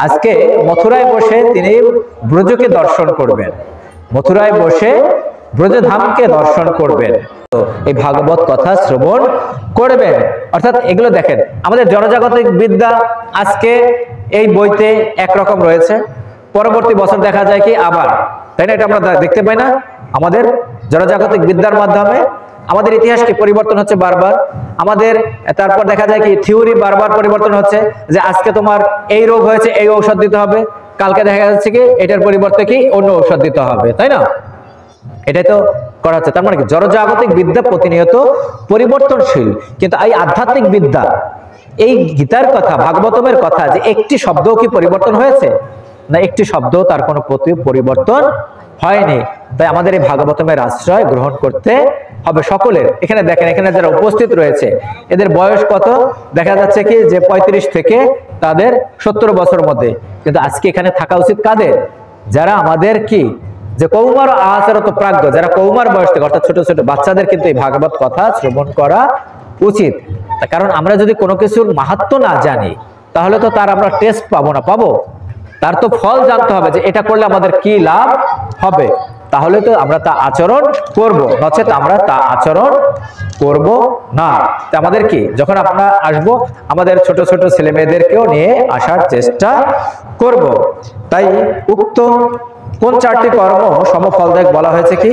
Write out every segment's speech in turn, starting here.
আজকে মথুরায় বসে তিনি ব্রজকে দর্শন করবেন, মথুরায় বসে ব্রজধামকে দর্শন করবেন, তো এই ভাগবত কথা শ্রবণ করবেন। অর্থাৎ এগুলো দেখেন, আমাদের জনজাগতিক বিদ্যা আজকে এই বইতে একরকম রয়েছে, পরবর্তী বছর দেখা যায় কি আবার, তাই না? এটা আমরা দেখতে পাই না? আমাদের জনজাগতিক বিদ্যার মাধ্যমে আমাদের ইতিহাস কি পরিবর্তন হচ্ছে বারবার, আমাদের তারপর দেখা যায় কি থিওরি বারবার পরিবর্তন হচ্ছে, যে আজকে তোমার এই রোগ হয়েছে এই ঔষধ দিতে হবে, কালকে দেখা যাচ্ছে কি এটার পরিবর্তে কি অন্য ঔষধ দিতে হবে, তাই না? এটাই তো করা হচ্ছে। তার মানে কি জনজাগতিক বিদ্যা প্রতিনিয়ত পরিবর্তনশীল, কিন্তু এই আধ্যাত্মিক বিদ্যা, এই গীতার কথা, ভাগবতমের কথা, যে একটি শব্দও কি পরিবর্তন হয়েছে? না, একটি শব্দ তার কোনো পরিবর্তন হয়নি। তাই আমাদের এই ভাগবতমের আশ্রয় গ্রহণ করতে হবে সকলের। এখানে দেখেন, এখানে যারা উপস্থিত রয়েছে এদের বয়স কত? দেখা যাচ্ছে কি যে 35 থেকে তাদের 70 বছর মধ্যে, কিন্তু আজকে এখানে থাকা উচিত কাদের? যারা আমাদের কি যে কৌমার আচরত প্রাজ্ঞ, যারা কৌমার বয়স থেকে, অর্থাৎ ছোট ছোট বাচ্চাদের কিন্তু এই ভাগবত কথা শ্রবণ করা উচিত। কারণ আমরা যদি কোনো কিছুর মাহাত্ম্য না জানি তাহলে তো তার আমরা টেস্ট পাবো না, পাবো তার তো ফল জানতে হবে, যে এটা করলে আমাদের কি লাভ হবে, তাহলে তো আমরা তা আচরণ করব, নচেত আমরা তা আচরণ করব না। তো আমাদের কি, যখন আমরা আসবো আমাদের ছোট ছোট ছেলে মেয়েদেরকেও নিয়ে আসার চেষ্টা করব। তাই উক্ত কোন 4টি কর্ম সমফলদায়ক বলা হয়েছে কি,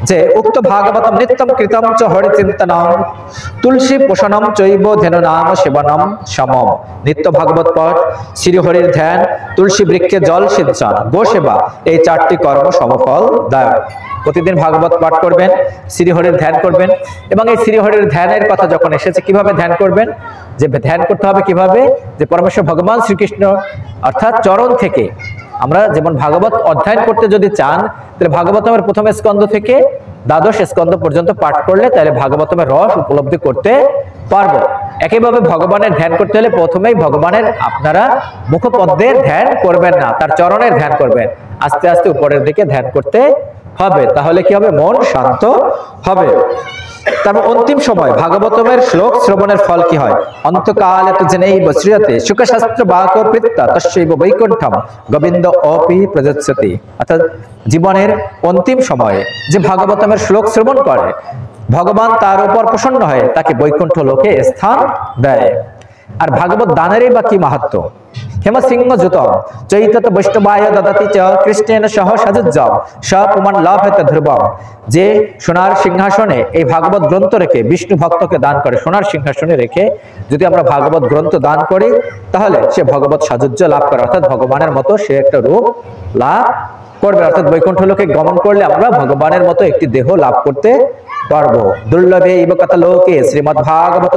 যে উক্ত ভাগবতম নিত্যম কৃতম চ হরি চিন্তনম তুলসী পোষণম চৈব ধেনু নাম সেবনম সমম। নিত্য ভাগবত পাঠ, শ্রীহরির ধ্যান, তুলসী বৃক্ষে জল সিঞ্চন, গো সেবা, এই 4টি কর্ম সমফলদায়ক। প্রতিদিন ভাগবত পাঠ করবেন, শ্রীহরির ধ্যান করবেন, এবং এই শ্রীহরির ধ্যানের কথা যখন এসেছে কিভাবে ধ্যান করবেন, যে ধ্যান করতে হবে কিভাবে, যে পরমেশ্বর ভগবান শ্রীকৃষ্ণ অর্থাৎ চরণ থেকে আমরা যেমন ভাগবত অধ্যয়ন করতে যদি চান, তাহলে ভাগবতমের প্রথম স্কন্ধ থেকে দ্বাদশ স্কন্ধ পর্যন্ত পাঠ করলে তাহলে ভাগবতমের রস উপলব্ধি করতে পারবো। একইভাবে ভগবানের ধ্যান করতে হলে প্রথমেই ভগবানের আপনারা মুখপদ্মের ধ্যান করবেন না, তার চরণের ধ্যান করবেন, আস্তে আস্তে উপরের দিকে ধ্যান করতে হবে, তাহলে কি হবে, মন শান্ত হবে। তারপর অন্তিম সময় ভাগবতমের শ্লোক শ্রবণের ফল কি হয়? অন্তকালে তো জেনেই বশ্রিয়তে সুখশাস্ত্র বাক বৃত্তা তস্যৈব বৈকুণ্ঠম গোবিন্দ অপি প্রযচ্ছতি। অর্থাৎ জীবনের অন্তিম সময়ে যে ভাগবতমের শ্লোক শ্রবণ করে ভগবান তার উপর প্রসন্ন হয়ে তাকে বৈকুণ্ঠ লোকে স্থান দেয়। আর ভাগবত দানেরই বা কি মাহাত্ম্য? হেমসিংহ যুতম চৈতত বৈষ্ণবায় দদাতি চ কৃষ্ণেন সহ সাজুজ্জম সপুমান লভেত ধ্রুবম। যে সোনার সিংহাসনে এই ভাগবত গ্রন্থ রেখে বিষ্ণু ভক্তকে দান করে, সোনার সিংহাসনে রেখে যদি আমরা ভাগবত গ্রন্থ দান করি তাহলে সে ভগবত সাজুজ্য লাভ করে, অর্থাৎ ভগবানের মতো সে একটা রূপ লাভ করবে। অর্থাৎ বৈকুণ্ঠ লোকে গমন করলে আমরা ভগবানের মতো একটি দেহ লাভ করতে পারবো। দুর্লভে ইব কথা লোকে শ্রীমদ ভাগবত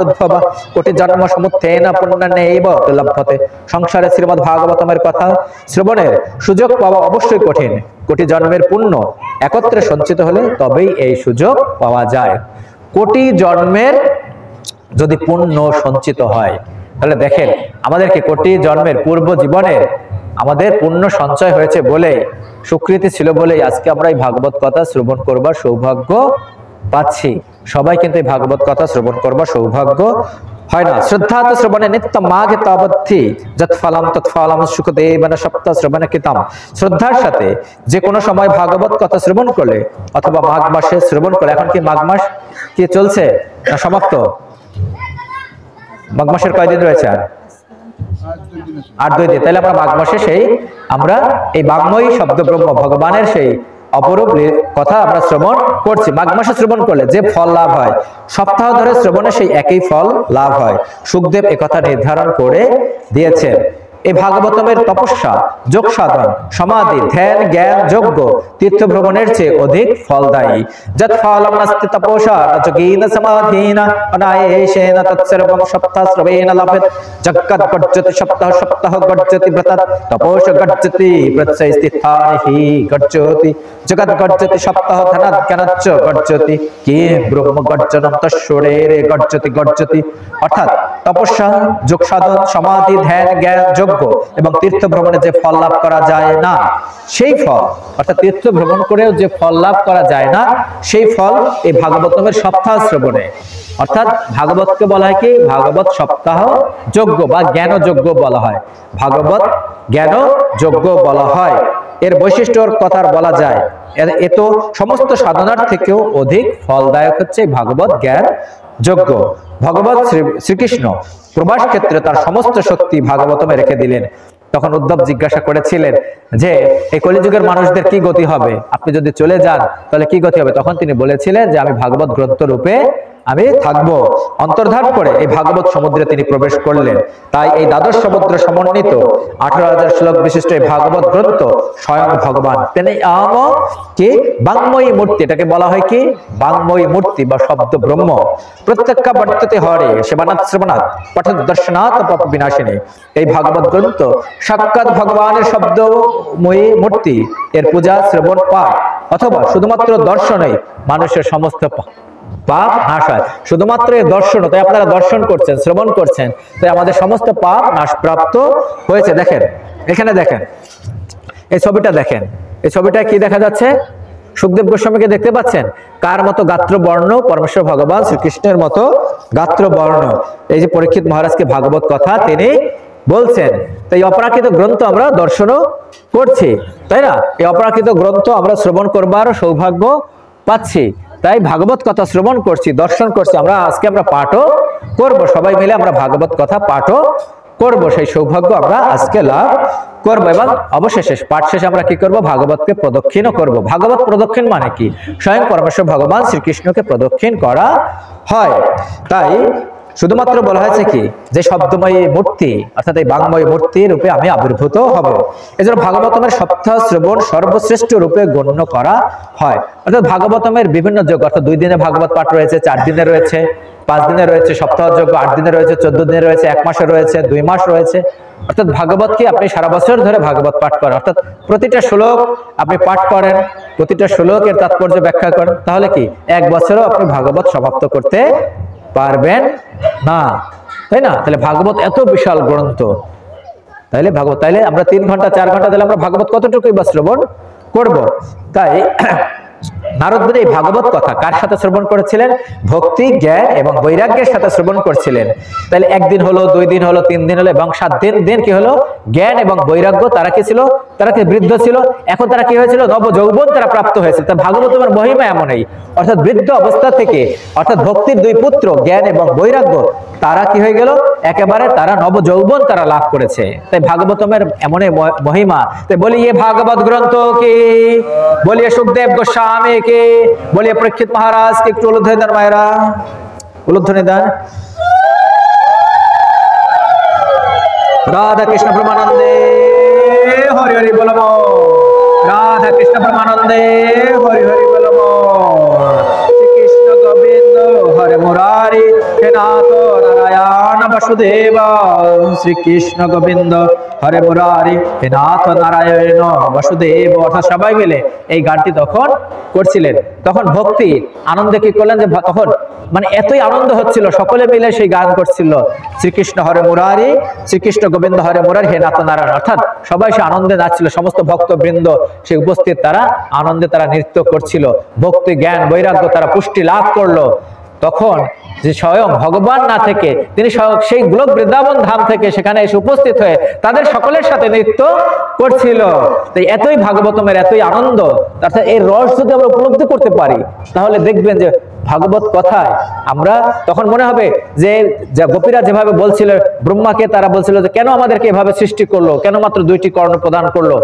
কোটি জন্ম সমুত্থেন পুণ্যেনৈব লভ্যতে। সংসারে শ্রীমদ ভাগবতমের কথা শ্রবণের সুযোগ পাওয়া অবশ্যই কঠিন, কোটি জন্মের পুণ্য একত্রে সঞ্চিত হলে তবেই এই সুযোগ পাওয়া যায়। কোটি জন্মের যদি পুণ্য সঞ্চিত হয় তাহলে দেখেন আমাদেরকে কোটি জন্মের পূর্ব জীবনের আমাদের পুণ্য সঞ্চয় হয়েছে বলে, স্বীকৃতি ছিল বলেই আজকে আমরা এই ভাগবত কথা শ্রবণ করবার সৌভাগ্য পাচ্ছি। সবাই কিন্তু এই ভাগবত কথা শ্রবণ করবার সৌভাগ্য হয় না। শ্রদ্ধা তো শ্রবণে নিত্য মাঘে তাবদ্ধি যৎ ফলম তৎফলম সুখদেবেন সপ্ত শ্রবণে কৃতম। শ্রদ্ধার সাথে যে কোনো সময় ভাগবত কথা শ্রবণ করলে অথবা মাঘ মাসে শ্রবণ করলে, এখন কি মাঘ মাস কি চলছে না সমাপ্ত? মাঘ মাসের কয়দিন রয়েছে? আর 2 দিন। তাহলে আমরা মাঘ মাসে সেই আমরা এই বাগ্ময়ী শব্দ ব্রহ্ম ভগবানের সেই অপরূপ কথা আমরা শ্রবণ করছি। মাঘ মাসে শ্রবণ করলে যে ফল লাভ হয় সপ্তাহ ধরে শ্রবণে সেই একই ফল লাভ হয়। সুখদেব একথা নির্ধারণ করে দিয়েছেন। এই ভাগবতমের তপস্যা, যোগ সাধন, সমাধি, ধ্যান, জ্ঞান, যজ্ঞ তীর্থ ভ্রমণের চেয়ে অধিক ফলদায়ী। যৎ ফলম নাস্তি তপসা যোগেন সমাধিনা অনায়াসেন তৎসর্বং সপ্তাহ শ্রবেণ লভেত। জগৎ গর্জতি সপ্তাহ সপ্তাহ গর্জতি ব্রতৎ তপস গর্জতি প্রত্যয় স্থিতানি গর্জতি। জগৎ গর্জতি সপ্তাহ ধনাৎ জ্ঞানাচ্চ গর্জতি কি ব্রহ্ম গর্জনম তস্বরেরে গর্জতি গর্জতি। অর্থাৎ তপস্যা, যোগ সাধন, সমাধি, ধ্যান, জ্ঞান, যজ্ঞ যোগ্য এবং তীর্থ ভ্রমণে যে ফল লাভ করা যায় না সেই ফল, অর্থাৎ তীর্থ ভ্রমণ করেও যে ফল লাভ করা যায় না সেই ফল এই ভাগবতমের সপ্তাহ শ্রবণে, অর্থাৎ ভাগবতকে বলা হয় কি ভাগবত সপ্তাহ যজ্ঞ বা জ্ঞান যজ্ঞ বলা হয়, ভাগবত জ্ঞান যজ্ঞ বলা হয়। এর বৈশিষ্ট্যর কথা বলা যায়, এ তো সমস্ত সাধনার থেকেও অধিক ফলদায়ক হচ্ছে ভাগবত জ্ঞান যজ্ঞ। ভগবান শ্রীকৃষ্ণ প্রবাস ক্ষেত্রে তার সমস্ত শক্তি ভাগবতমে রেখে দিলেন। তখন উদ্ধব জিজ্ঞাসা করেছিলেন যে এই কলিযুগের মানুষদের কি গতি হবে, আপনি যদি চলে যান তাহলে কি গতি হবে? তখন তিনি বলেছিলেন যে আমি ভাগবত গ্রন্থ রূপে আমি থাকবো। অন্তর্ধান করে এই ভাগবত সমুদ্রে তিনি প্রবেশ করলেন। তাই এই দ্বাদশ সমুদ্র সমন্বিত 18,000 শ্লোক বিশিষ্ট এই ভাগবত গ্রন্থ স্বয়ং ভগবান তিনি কি বাংময়ী মূর্তি, এটাকে বলা হয় কি বাংময়ী মূর্তি বা শব্দ ব্রহ্ম। প্রত্যক্ষা বর্ততে হরে সেবানাথ শ্রবণাথ পঠৎ দর্শনাথ পাপ বিনাশিনী। এই ভাগবত গ্রন্থ সাক্ষাৎ ভগবানের শব্দময়ী মূর্তি। এর পূজা শ্রবণ পাঠ অথবা শুধুমাত্র দর্শনে মানুষের সমস্ত পাপ নাশ হয়। শুধুমাত্র এই দর্শন, তাই আপনারা দর্শন করছেন, শ্রবণ করছেন, তাই আমাদের সমস্ত পাপ নাশ প্রাপ্ত হয়েছে। দেখেন এখানে, দেখেন এই ছবিটা, দেখেন এই ছবিটা কি দেখা যাচ্ছে? সুখদেব গোস্বামীকে দেখতে পাচ্ছেন? কার মতো গাত্র বর্ণ? পরমেশ্বর ভগবান শ্রীকৃষ্ণের মতো গাত্র বর্ণ। এই যে পরীক্ষিত মহারাজকে ভাগবত কথা তিনি বলছেন। তাই অপরাকৃত গ্রন্থ আমরা দর্শনও করছি, তাই না? এই অপরাকৃত গ্রন্থ আমরা শ্রবণ করবার সৌভাগ্য পাচ্ছি। তাই ভাগবত কথা শ্রবণ করছি, দর্শন করছি, আমরা আজকে আমরা পাঠও করব, সবাই মিলে আমরা ভাগবত কথা পাঠও করব, সেই সৌভাগ্য আমরা আজকে লাভ করব। এবং অবশেষে পাঠ শেষে আমরা কি করব? ভাগবতকে প্রদক্ষিণও করব। ভাগবত প্রদক্ষিণ মানে কি? স্বয়ং পরমেশ্বর ভগবান শ্রীকৃষ্ণকে প্রদক্ষিণ করা হয়। তাই শুধুমাত্র বলা হয়েছে কি যে শব্দময়ী মূর্তি, অর্থাৎ এই বাংময় মূর্তি রূপে আমি আবির্ভূত হব। এজন্য ভাগবতমের সপ্তাহ শ্রবণ সর্বশ্রেষ্ঠ রূপে গণ্য করা হয়। অর্থাৎ ভাগবতমের বিভিন্ন যোগ, অর্থাৎ 2 দিনে ভাগবত পাঠ রয়েছে, 4 দিনে রয়েছে, 5 দিনে রয়েছে, সপ্তাহ যোগ্য 8 দিনে রয়েছে, 14 দিনে রয়েছে, 1 মাসে রয়েছে, 2 মাস রয়েছে। অর্থাৎ ভাগবতকে আপনি সারা বছর ধরে ভাগবত পাঠ করেন, অর্থাৎ প্রতিটা শ্লোক আপনি পাঠ করেন, প্রতিটা শ্লোকের তাৎপর্য ব্যাখ্যা করেন, তাহলে কি 1 বছরও আপনি ভাগবত সমাপ্ত করতে পারবেন না, তাই না? তাহলে ভাগবত এত বিশাল গ্রন্থ, তাইলে ভাগবত, তাইলে আমরা 3 ঘন্টা 4 ঘন্টা দিলে আমরা ভাগবত কতটুকুই বা শ্রবণ করব? তাই নারদ মুনি এই ভাগবত কথা কার সাথে শ্রবণ করেছিলেন? ভক্তি, জ্ঞান এবং বৈরাগ্যের সাথে শ্রবণ করছিলেন। তাহলে 1 দিন হলো, 2 দিন হলো, 3 দিন হলো এবং 7 দিন কি হলো? জ্ঞান এবং বৈরাগ্য তারা কি ছিল? তারা কি বৃদ্ধ ছিল? এখন তারা কি হয়েছিল? নব যৌবন তারা প্রাপ্ত হয়েছে। তা ভাগবতের মহিমা এমনই, অর্থাৎ বৃদ্ধ অবস্থা থেকে, অর্থাৎ ভক্তির 2 পুত্র জ্ঞান এবং বৈরাগ্য তারা কি হয়ে গেল? একেবারে তারা নব যৌবন তারা লাভ করেছে। তাই ভাগবতমের এমনই মহিমা। তাই বলি ये भागवत ग्रंथों की, बोलिए सुखदेव गोस्वामी की, बोलिए परीक्षित महाराज की। একটু উলুধ্বনি দান মায়েরা, উলুধ্বনি দান। राधा कृष्ण परमानंदे हरि हरि बोल, राधा कृष्ण परमानंदे हरि हरि बोल। श्री कृष्ण गोविंद हरे मुरारी हे नाथ नारायण वसुदेव। श्री कृष्ण गोविंद हरे मुरारी हे नाथ नारायण वसुदेव। অর্থাৎ সবাই মিলে এই গানটি তখন করছিলেন। তখন ভক্তি আনন্দে কি করলেন যে তখন মানে এতই আনন্দ হচ্ছিল, সকলে মিলে সেই গান করছিল, শ্রীকৃষ্ণ হরে মুরারি, শ্রীকৃষ্ণ গোবিন্দ হরে মুরারি হে নাথ নারায়ণ। অর্থাৎ সবাই সে আনন্দে নাচছিল, সমস্ত ভক্তবৃন্দ সে উপস্থিত, তারা আনন্দে তারা নৃত্য করছিল। ভক্তি, জ্ঞান, বৈরাগ্য তারা পুষ্টি লাভ করলো। তখন যে স্বয়ং ভগবান না থেকে তিনি সেই গোলক বৃন্দাবন ধাম থেকে সেখানে এসে উপস্থিত হয়ে তাদের সকলের সাথে নৃত্য করছিল। তাই এতই ভাগবতমের এতই আনন্দ, অর্থাৎ এই রস যদি আমরা উপলব্ধি করতে পারি তাহলে দেখবেন যে ভাগবত কথায় আমরা তখন মনে হবে যে গোপীরা যেভাবে বলছিল ব্রহ্মাকে, তারা বলছিল যে কেন আমাদেরকে এভাবে সৃষ্টি করলো, কেন মাত্র 2টি কর্ণ প্রদান করলো,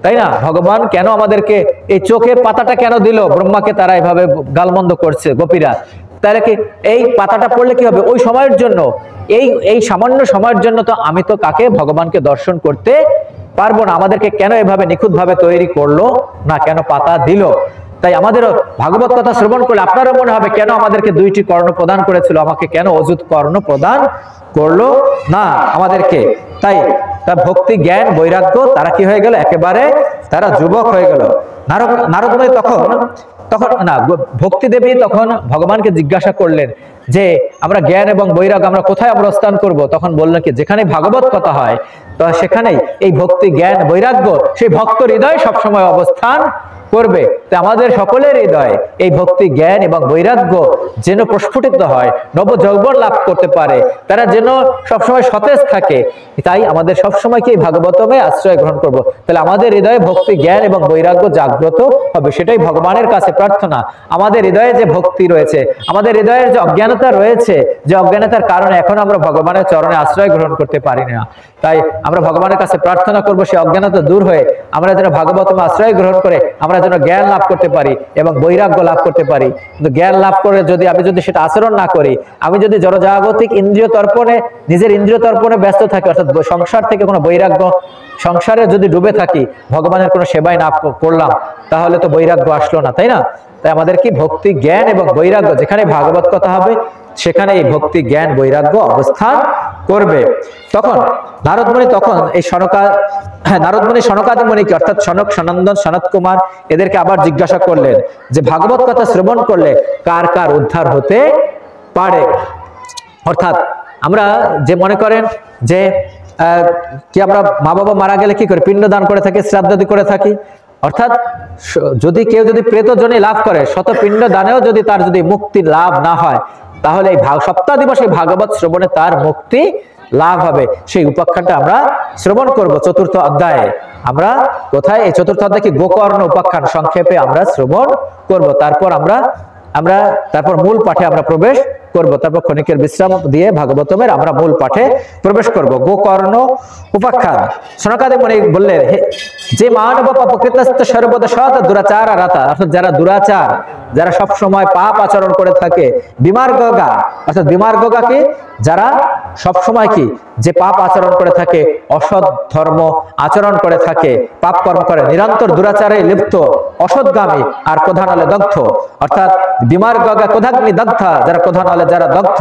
তাই না? ভগবান কেন আমাদেরকে এই চোখের পাতাটা কেন দিল? ব্রহ্মাকে তারা এভাবে গালমন্দ করছে গোপীরা। তাহলে কি এই পাতাটা পড়লে কি হবে? ওই সময়ের জন্য, এই সামান্য সময়ের জন্য তো আমি তো কাকে ভগবানকে দর্শন করতে পারবো না। আমাদেরকে কেন এভাবে নিখুঁত ভাবে তৈরি করলো না, কেন পাতা দিল? তাই আমাদেরও ভাগবত কথা শ্রবণ করলে আপনারও মনে হবে কেন আমাদেরকে 2টি কর্ণ প্রদান করেছিল, আমাকে কেন অযুত কর্ণ প্রদান করলো না আমাদেরকে। তাই তার ভক্তি, জ্ঞান, বৈরাগ্য তারা কি হয়ে গেল? একেবারে তারা যুবক হয়ে গেল। নারদ মুনি তখন না, ভক্তি দেবী তখন ভগবানকে জিজ্ঞাসা করলেন যে আমরা জ্ঞান এবং বৈরাগ্য আমরা কোথায় অবস্থান করব? তখন বললেন কি যেখানে ভাগবত কথা হয় তো সেখানেই এই ভক্তি জ্ঞান বৈরাগ্য সেই ভক্ত হৃদয়ে সবসময় অবস্থান করবে। তো আমাদের সকলের হৃদয়ে এই ভক্তি জ্ঞান এবং বৈরাগ্য যেন প্রস্ফুটিত হয়, নব যৌবন লাভ করতে পারে, তারা যেন সবসময় সতেজ থাকে। তাই আমাদের সবসময় কি ভাগবতমে আশ্রয় গ্রহণ করব। তাহলে আমাদের হৃদয়ে ভক্তি জ্ঞান এবং বৈরাগ্য জাগ্রত হবে, সেটাই ভগবানের কাছে প্রার্থনা। আমাদের হৃদয়ে যে ভক্তি রয়েছে, আমাদের হৃদয়ের যে অজ্ঞানতা রয়েছে, যে অজ্ঞানতার কারণে এখন আমরা ভগবানের চরণে আশ্রয় গ্রহণ করতে পারি না, তাই আমরা ভগবানের কাছে প্রার্থনা করব সেই অজ্ঞানতা দূর হয়ে আমরা যেন ভাগবতমে আশ্রয় গ্রহণ করে আমরা যেন জ্ঞান লাভ করতে পারি এবং বৈরাগ্য লাভ করতে পারি। কিন্তু জ্ঞান লাভ করে আমি যদি সেটা আচরণ না করি, আমি যদি জড়জাগতিক ইন্দ্রিয় তর্পণে, নিজের ইন্দ্রিয় তর্পণে ব্যস্ত থাকি, অর্থাৎ সংসার থেকে কোনো বৈরাগ্য, সংসারে যদি ডুবে থাকি, ভগবানের কোনো সেবাই না করলাম, তাহলে তো বৈরাগ্য আসলো না, তাই না? তাই আমাদের কি ভক্তি জ্ঞান এবং বৈরাগ্য, যেখানে ভাগবত কথা হবে সেখানে এই ভক্তি জ্ঞান বৈরাগ্য অবস্থান করবে। তখন নারদমুনি এই নারদমুনি সনকাদি মুনিকে অর্থাৎ সনক, সনন্দন, সনত কুমার এদেরকে আবার জিজ্ঞাসা করলেন যে ভাগবত কথা শ্রবণ করলে কার কার উদ্ধার হতে পারে। অর্থাৎ আমরা যে মনে করেন যে কি আমরা মা বাবা মারা গেলে কি করে পিণ্ডদান করে থাকি, শ্রাদ্ধাদি করে থাকি, অর্থাৎ যদি কেউ যদি প্রেতজনি লাভ করে, শত পিণ্ড দানেও যদি তার যদি মুক্তি লাভ না হয়, তাহলে এই সপ্তাহ দিবসে ভাগবত শ্রবণে তার মুক্তি লাভ হবে। সেই উপাখ্যানটা আমরা শ্রবণ করব চতুর্থ অধ্যায়ে। আমরা কোথায় এই চতুর্থ অধ্যায় কি গোকর্ণ উপাখ্যান সংক্ষেপে আমরা শ্রবণ করব। তারপর মূল পাঠে আমরা প্রবেশ করব। তারপর ক্ষণিকের বিশ্রাম দিয়ে ভাগবতমের আমরা মূল পাঠে প্রবেশ করব। গোকর্ণ উপাখ্যান। সনকাদি মুনি বললেন, যে মানব পাপকৃতস্ত সর্বদা সৎ দুরাচার রাতা, অর্থাৎ যারা দুরাচার, যারা সব সময় পাপ আচরণ করে থাকে, বিমার্গগা, অর্থাৎ বিমার্গগা কি, যারা সব সময় কি যে পাপ আচরণ করে থাকে, অসৎ ধর্ম আচরণ করে থাকে, পাপ কর্ম করে, নিরন্তর দুরাচারে লিপ্ত, অসৎগামী আর ক্রোধানলে দগ্ধ, অর্থাৎ বিমার্গগা ক্রোধাগ্নি দগ্ধা, যারা ক্রোধানলে যারা দগ্ধ,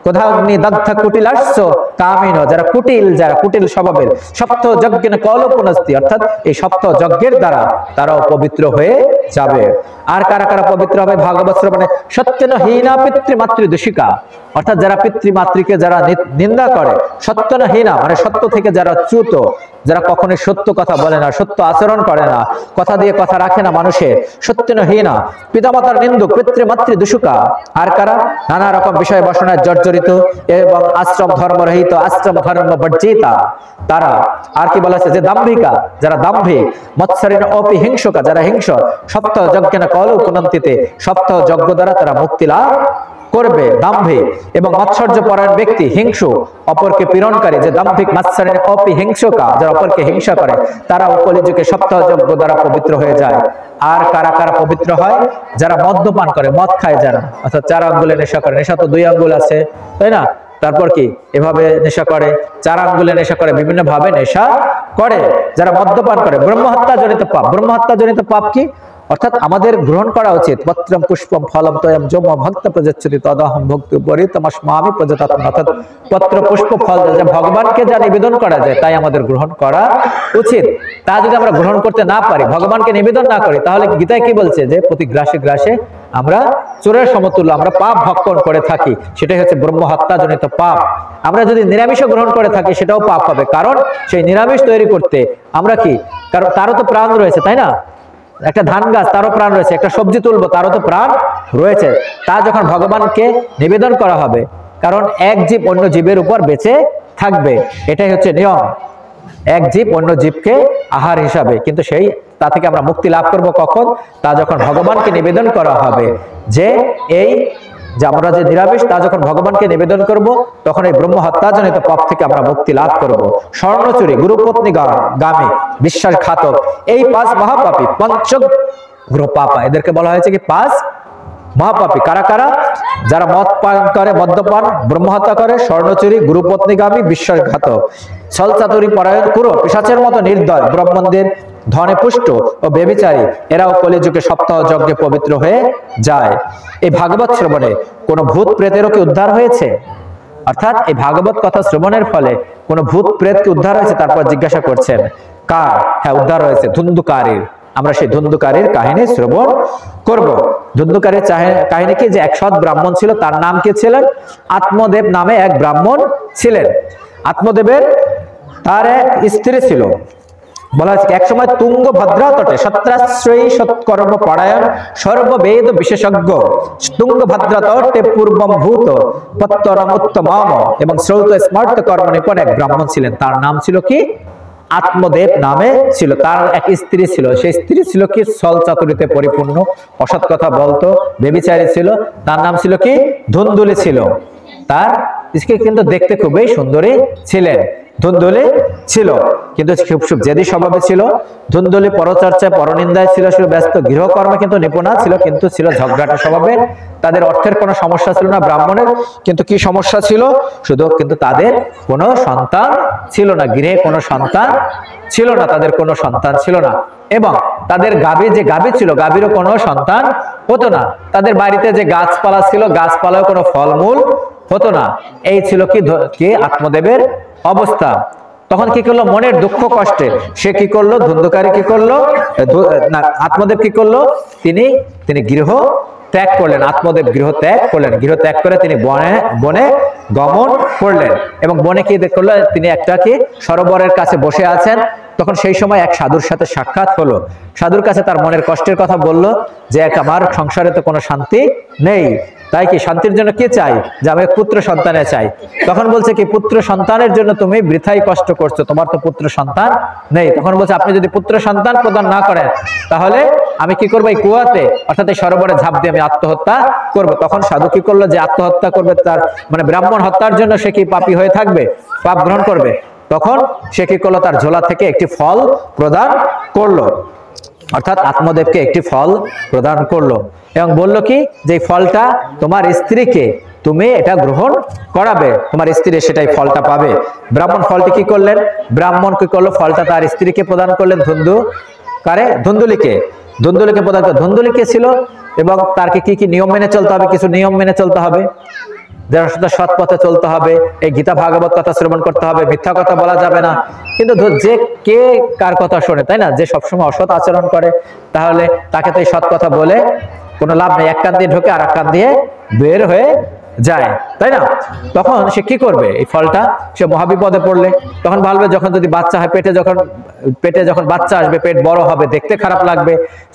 ক্রোধাগ্নি দগ্ধ কুটিলাস্য কামিনো, যারা কুটিল স্বভাবের, সপ্ত যজ্ঞেন কলপুনস্তি, অর্থাৎ এই সপ্ত যজ্ঞের দ্বারা তারাও পবিত্র হয়ে যাবে। আর কারা কারা পবিত্র হবে ভাগবত শ্রবণে? সত্যেন হীনা পিতৃমাতৃ দূষিকা, অর্থাৎ যারা পিতৃমাতৃকে যারা নিন্দা করে, সত্যেন হীনা মানে সত্য থেকে যারা চ্যুত, যারা কখনোই সত্য কথা বলে না, সত্য আচরণ করে না, কথা দিয়ে কথা রাখে না মানুষের, সত্যেন হীনা, পিতামাতার নিন্দুক, পিতৃমাতৃ দূষিকা। আর কারা? নানা রকম বিষয় বাসনায় জর্জরিত এবং আশ্রম ধর্ম রহিত, আশ্রম ধর্ম বর্জিতা তারা। আর কি বলা আছে? যে দাম্ভিকা, যারা দাম্ভিক, মৎসরিণ অপি হিংসকা, যারা হিংস, সপ্তাহ যজ্ঞেন কল পুনন্তিতে, সপ্তাহ যজ্ঞ দ্বারা তারা মুক্তি লাভ করবে। দাম্ভিক এবং মৎসর্য পরায়ণ ব্যক্তি, হিংসু, অপরকে পীড়নকারী, যে দাম্ভিক মৎসরিণ অপি হিংসকা, যারা অপরকে হিংসা করে, তারা কলিযুগে সপ্তাহ যজ্ঞ দ্বারা পবিত্র হয়ে যায়। আর কারা কারা পবিত্র হয়? যারা মদ্যপান করে, মদ খায় যারা, অর্থাৎ 4 আঙ্গুলে নেশা করে, নেশা তো 2 আঙ্গুল আছে, তাই না? তারপর কি এভাবে নেশা করে, 4 আঙ্গুলে নেশা করে, বিভিন্ন ভাবে নেশা করে, যারা মদ্যপান করে, ব্রহ্মহত্যা জনিত পাপ। ব্রহ্মহত্যা জনিত পাপ কি? অর্থাৎ আমাদের গ্রহণ করা উচিত পত্রম পুষ্পম ফলম তয়ম যম ভক্ত প্রযচ্ছতি তদহম ভক্তি উপরিতমস্মামি প্রযতাত্ম, অর্থাৎ পত্র পুষ্প ফল যা ভগবানকে যা নিবেদন করা যায় তাই আমাদের গ্রহণ করা উচিত। তা যদি আমরা গ্রহণ করতে না পারি, ভগবানকে নিবেদন না করি, তাহলে গীতায় কি বলছে? যে প্রতি গ্রাসে গ্রাসে আমরা চোরের সমতুল্য, আমরা পাপ ভক্ষণ করে থাকি, সেটাই হচ্ছে ব্রহ্মহত্যা জনিত পাপ। আমরা যদি নিরামিষ গ্রহণ করে থাকি সেটাও পাপ হবে, কারণ সেই নিরামিষ তৈরি করতে আমরা কি, কারণ তারও তো প্রাণ রয়েছে, তাই না? একটা ধান গাছ, তারও প্রাণ রয়েছে, একটা সবজি তুলবো, তারও তো প্রাণ রয়েছে। তা যখন ভগবানকে নিবেদন করা হবে, কারণ এক জীব অন্য জীবের উপর বেঁচে থাকবে, এটাই হচ্ছে নিয়ম, এক জীব অন্য জীবকে আহার হিসাবে। কিন্তু তা থেকে আমরা মুক্তি লাভ করব কখন? তা যখন ভগবানকে নিবেদন করা হবে। যে আমরা যে নিরামিষ, তা যখন ভগবানকে নিবেদন করব, তখন এই ব্রহ্ম হত্যাজনিত পাপ থেকে আমরা মুক্তি লাভ করব। স্বর্ণচুরি, গুরুপত্নী গামী, বিশ্বাসঘাতক, এই 5 মহাপাপী, পঞ্চগ্রহ পাপা, এদেরকে বলা হয়েছে কি 5 মহাপাপী। কারা কারা? যারা মদ পান করে, মদ্যপান, ব্রহ্মহত্যা করে, স্বর্ণচুরি, গুরুপত্নীগামী, বিশ্বাসঘাতক, ছলচাতুরি পরায়ণ, কুরু পিশাচের মতো নির্দয়, ব্রাহ্মণদের ধনে পুষ্ট ও বেবিচারী, এরাও কলিযুগে সপ্তাহ যজ্ঞে পবিত্র হয়ে যায়। এই ভাগবত শ্রবণে কোন ভূত প্রেতেরও কি উদ্ধার হয়েছে? অর্থাৎ এই ভাগবত কথা শ্রবণের ফলে কোন ভূত প্রেত কি উদ্ধার হয়েছে? তারপর জিজ্ঞাসা করছেন কার? হ্যাঁ, উদ্ধার হয়েছে ধুন্ধুকারীর। আমরা সেই ধুন্ধুকারীর কাহিনী শ্রবণ করব। ধুন্ধুকারীর কাহিনী কি? যে এক সৎ ব্রাহ্মণ ছিল, তার নাম কি ছিলেন? আত্মদেব নামে এক ব্রাহ্মণ ছিলেন। আত্মদেবের তার এক স্ত্রী ছিল, বলা হচ্ছে এক সময় তুঙ্গভদ্রা তটে সত্রাশ্রয়ী সৎকর্ম পরায়ণ সর্ববেদ বিশেষজ্ঞ তুঙ্গভদ্রা তটে পূর্বম ভূত পত্তরম উত্তমম এবং শ্রৌত স্মার্ত কর্ম নিপুণ এক ব্রাহ্মণ ছিলেন। তার নাম ছিল কি? আত্মদেব নামে ছিল। তার এক স্ত্রী ছিল, সেই স্ত্রী ছিল কি? ছল চাতুরিতে পরিপূর্ণ, অসৎ কথা বলতো, ব্যভিচারী ছিল। তার নাম ছিল কি? ধুন্দুলি ছিল। তার কিন্তু দেখতে খুবই সুন্দরী ছিলেন, ধুন্দুলি ছিল, কিন্তু খুব জেদি স্বভাবে ছিল। ধুন্দুলি পরচর্চায় পরনিন্দায় ছিল, ব্যস্ত গৃহকর্মে কিন্তু নিপুণা ছিল, কিন্তু ছিল ঝগড়াটে স্বভাবের। তাদের অর্থের কোনো সমস্যা ছিল না ব্রাহ্মণের, কিন্তু কি সমস্যা ছিল? শুধু কিন্তু তাদের কোনো সন্তান ছিল না, গৃহে কোনো সন্তান ছিল না, তাদের কোনো সন্তান ছিল না। এবং তাদের গাভী যে গাভী ছিল, গাভীরও কোনো সন্তান হতো না। তাদের বাড়িতে যে গাছপালা ছিল, গাছপালাও কোনো ফলমূল হতো না। এই ছিল কি আত্মদেবের অবস্থা। তখন কি করলো? মনের দুঃখ কষ্টে সে কি করলো? ধুন্ধুকারী কি করলো? আত্মদেব কি করলো? তিনি গৃহ ত্যাগ করলেন। আত্মদেব গৃহ ত্যাগ করলেন। গৃহ ত্যাগ করে তিনি বনে গমন করলেন। এবং বনে কি করলো? তিনি একটা কি সরোবরের কাছে বসে আছেন। তখন সেই সময় এক সাধুর সাথে সাক্ষাৎ হলো। সাধুর কাছে তার মনের কষ্টের কথা বললো যে আমার সংসারে তো কোনো শান্তি নেই, তাই কি শান্তির জন্য কি চাই? যে আমি পুত্র সন্তানে চাই। তখন বলছে কি পুত্র সন্তানের জন্য তুমি বৃথাই কষ্ট করছো, তোমার তো পুত্র সন্তান নেই। তখন বলছে আপনি যদি পুত্র সন্তান প্রদান না করেন তাহলে আমি কি করবো? এই কুয়াতে অর্থাৎ এই সরোবরে ঝাঁপ দিয়ে আমি আত্মহত্যা করবো। তখন সাধু কি করলো? যে আত্মহত্যা করবে, তার মানে ব্রাহ্মণ হত্যার জন্য সে কি পাপী হয়ে থাকবে, পাপ গ্রহণ করবে। তখন সে কি করলো? তার ঝোলা থেকে একটি ফল প্রদান করলো, অর্থাৎ আত্মদেবকে একটি ফল প্রদান করলো এবং বলল কি যে ফলটা তোমার স্ত্রীকে তুমি এটা গ্রহণ করাবে, তোমার স্ত্রী সেটাই ফলটা পাবে। ব্রাহ্মণ ফলটি কি করলেন? ব্রাহ্মণ কি করলো? ফলটা তার স্ত্রীকে প্রদান করলেন। ধুন্দুলিকে প্রদান করে। ধুন্দুলিকে ছিল এবং তার কি কি নিয়ম মেনে চলতে হবে? কিছু নিয়ম মেনে চলতে হবে, যার সাথে সৎ পথে চলতে হবে, এই গীতা ভাগবত কথা শ্রবণ করতে হবে, মিথ্যা কথা বলা যাবে না। কিন্তু যে কে কার কথা শোনে, তাই না? যে সবসময় অসৎ আচরণ করে, তাহলে তাকে তো এই সৎ কথা বলে কোনো লাভ নেই। এক কান দিয়ে ঢোকে আর এক কান দিয়ে বের হয়ে যায়, তাই না? তখন সে কি করবে? এই ফলটা সে মহাবিপদে পড়লে তখন ভাববে যখন যদি বাচ্চা হয়, পেটে যখন বাচ্চা আসবে, পেট বড় হবে, দেখতে খারাপ লাগবে।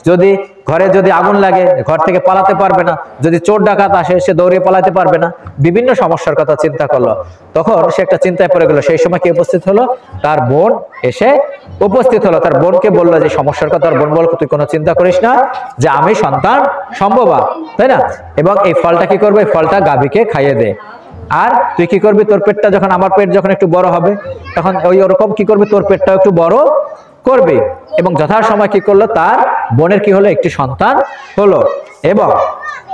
যদি ঘরে যদি আগুন লাগে, ঘর থেকে পালাতে পারবে না। যদি চোর ডাকাত আসে, সে দৌড়িয়ে পালাতে পারবে না। বিভিন্ন সমস্যার কথা চিন্তা করলো। তখন সে একটা চিন্তায় পড়ে গেল। সেই সময় কি উপস্থিত হলো? তার বোন এসে উপস্থিত হলো। তার বোনকে বললো যে সমস্যার কথা। তার বোন বলল তুই কোনো চিন্তা করিস না, যে আমি সন্তান সম্ভবা, তাই না? এবং এই ফলটা কি করবে? এই ফলটা গাভীকে খাইয়ে দে। আর তুই কি করবি? তোর পেটটা যখন, আমার পেট যখন একটু বড় হবে, তখন ওরকম কি করবে? তোর পেটটাও একটু বড় করবে। এবং যথাসময় কি করলো? তার বোনের কি হলো? একটি সন্তান হলো।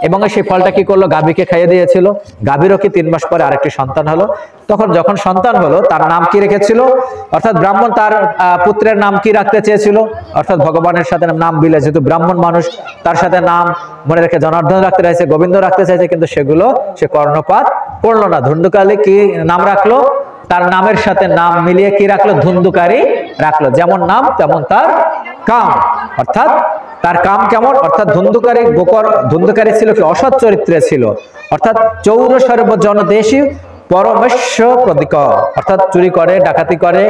এবং সেই ফলটা কি করলো? গাভীকে খাইয়ে দিয়েছিল। গাভীরও কি 3 মাস পরে আরেকটি সন্তান হলো। তখন যখন সন্তান হলো, তার নাম কি রেখেছিল? অর্থাৎ ব্রাহ্মণ তার পুত্রের নাম কি রাখতে চেয়েছিল? অর্থাৎ ভগবানের সাথে নাম মিলে, যেহেতু ব্রাহ্মণ মানুষ, তার সাথে নাম মনে রেখে জনার্দন রাখতে চাইছে, গোবিন্দ রাখতে চাইছে, কিন্তু সেগুলো সে কর্ণপাত করলো না। ধুন্ধুকালী কি নাম রাখলো? তার নামের সাথে নাম মিলিয়ে কি রাখলো? ধুন্ধুকারী রাখলো। যেমন নাম তেমন তার কাম, অর্থাৎ তার কাম কেমন? অর্থাৎ ধুন্ধুকারী ছিল কি? অসৎ চরিত্রে ছিল। অর্থাৎ চৌর সর্বজন দেশী পরমেশ্ব প্রদিক, অর্থাৎ চুরি করে, ডাকাতি করে,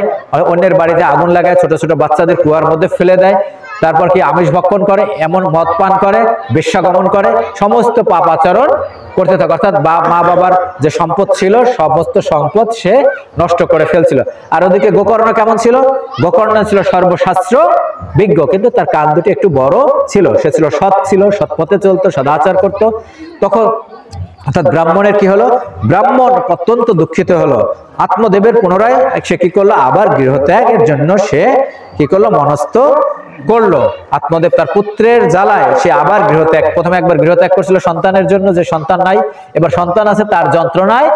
অন্যের বাড়িতে আগুন লাগায়, ছোট ছোট বাচ্চাদের কুয়ার মধ্যে ফেলে দেয়, তারপর কি আমিষ ভক্ষণ করে, এমন মদ পান করে, বেশ্যাগমন করে, সমস্ত পাপ আচরণ করতে থাকে। অর্থাৎ মা বাবার যে সম্পদ ছিল, সমস্ত সম্পদ সে নষ্ট করে ফেলছিল। আর ওদিকে গোকর্ণ কেমন ছিল? গোকর্ণ ছিল সর্বশাস্ত্র বিজ্ঞ, কিন্তু তার কান দুটি একটু বড় ছিল। সে ছিল সৎ পথে চলতো, সদাচার করতো। তখন অর্থাৎ ব্রাহ্মণের কি হলো? ব্রাহ্মণ অত্যন্ত দুঃখিত হলো। আত্মদেবের পুনরায় সে কি করলো? আবার গৃহত্যাগের জন্য সে কি করলো? মনস্থ করলো। আত্মদেব তার পুত্রের জ্বালায় সে আবার গৃহত্যাগ, প্রথমে একবার গৃহত্যাগ করছিল সন্তানের জন্য, যে সন্তান নাই, এবার সন্তান আছে, তার যন্ত্রণায়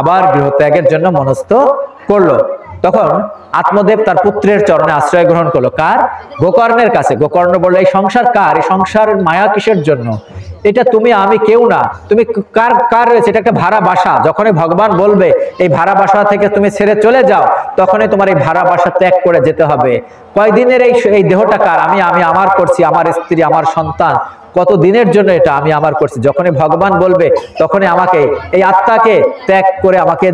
আবার গৃহত্যাগের জন্য মনস্থ করলো। তখন আত্মদেব তার পুত্রের চরণে আশ্রয় গ্রহণ করলো। কার? গোকর্ণের কাছে। গোকর্ণ বলল এই সংসার কার? এই সংসারের মায়া কিসের জন্য? এটা তুমি আমি কেউ না, তুমি কার রয়েছে? এটা একটা ভাড়া বাসা। যখনই ভগবান বলবে এই ভাড়া বাসা থেকে তুমি ছেড়ে চলে যাও, তখনই তোমার এই ভাড়া বাসা ত্যাগ করে যেতে হবে। কয়দিনের এই দেহটা কার? আমি আমার করছি, আমার স্ত্রী, আমার সন্তান, কত দিনের জন্য এটা আমি আমার করছি। যখনই ভগবান বলবে তখনই আমাকে এই আত্মাকে ত্যাগ করে আমাকে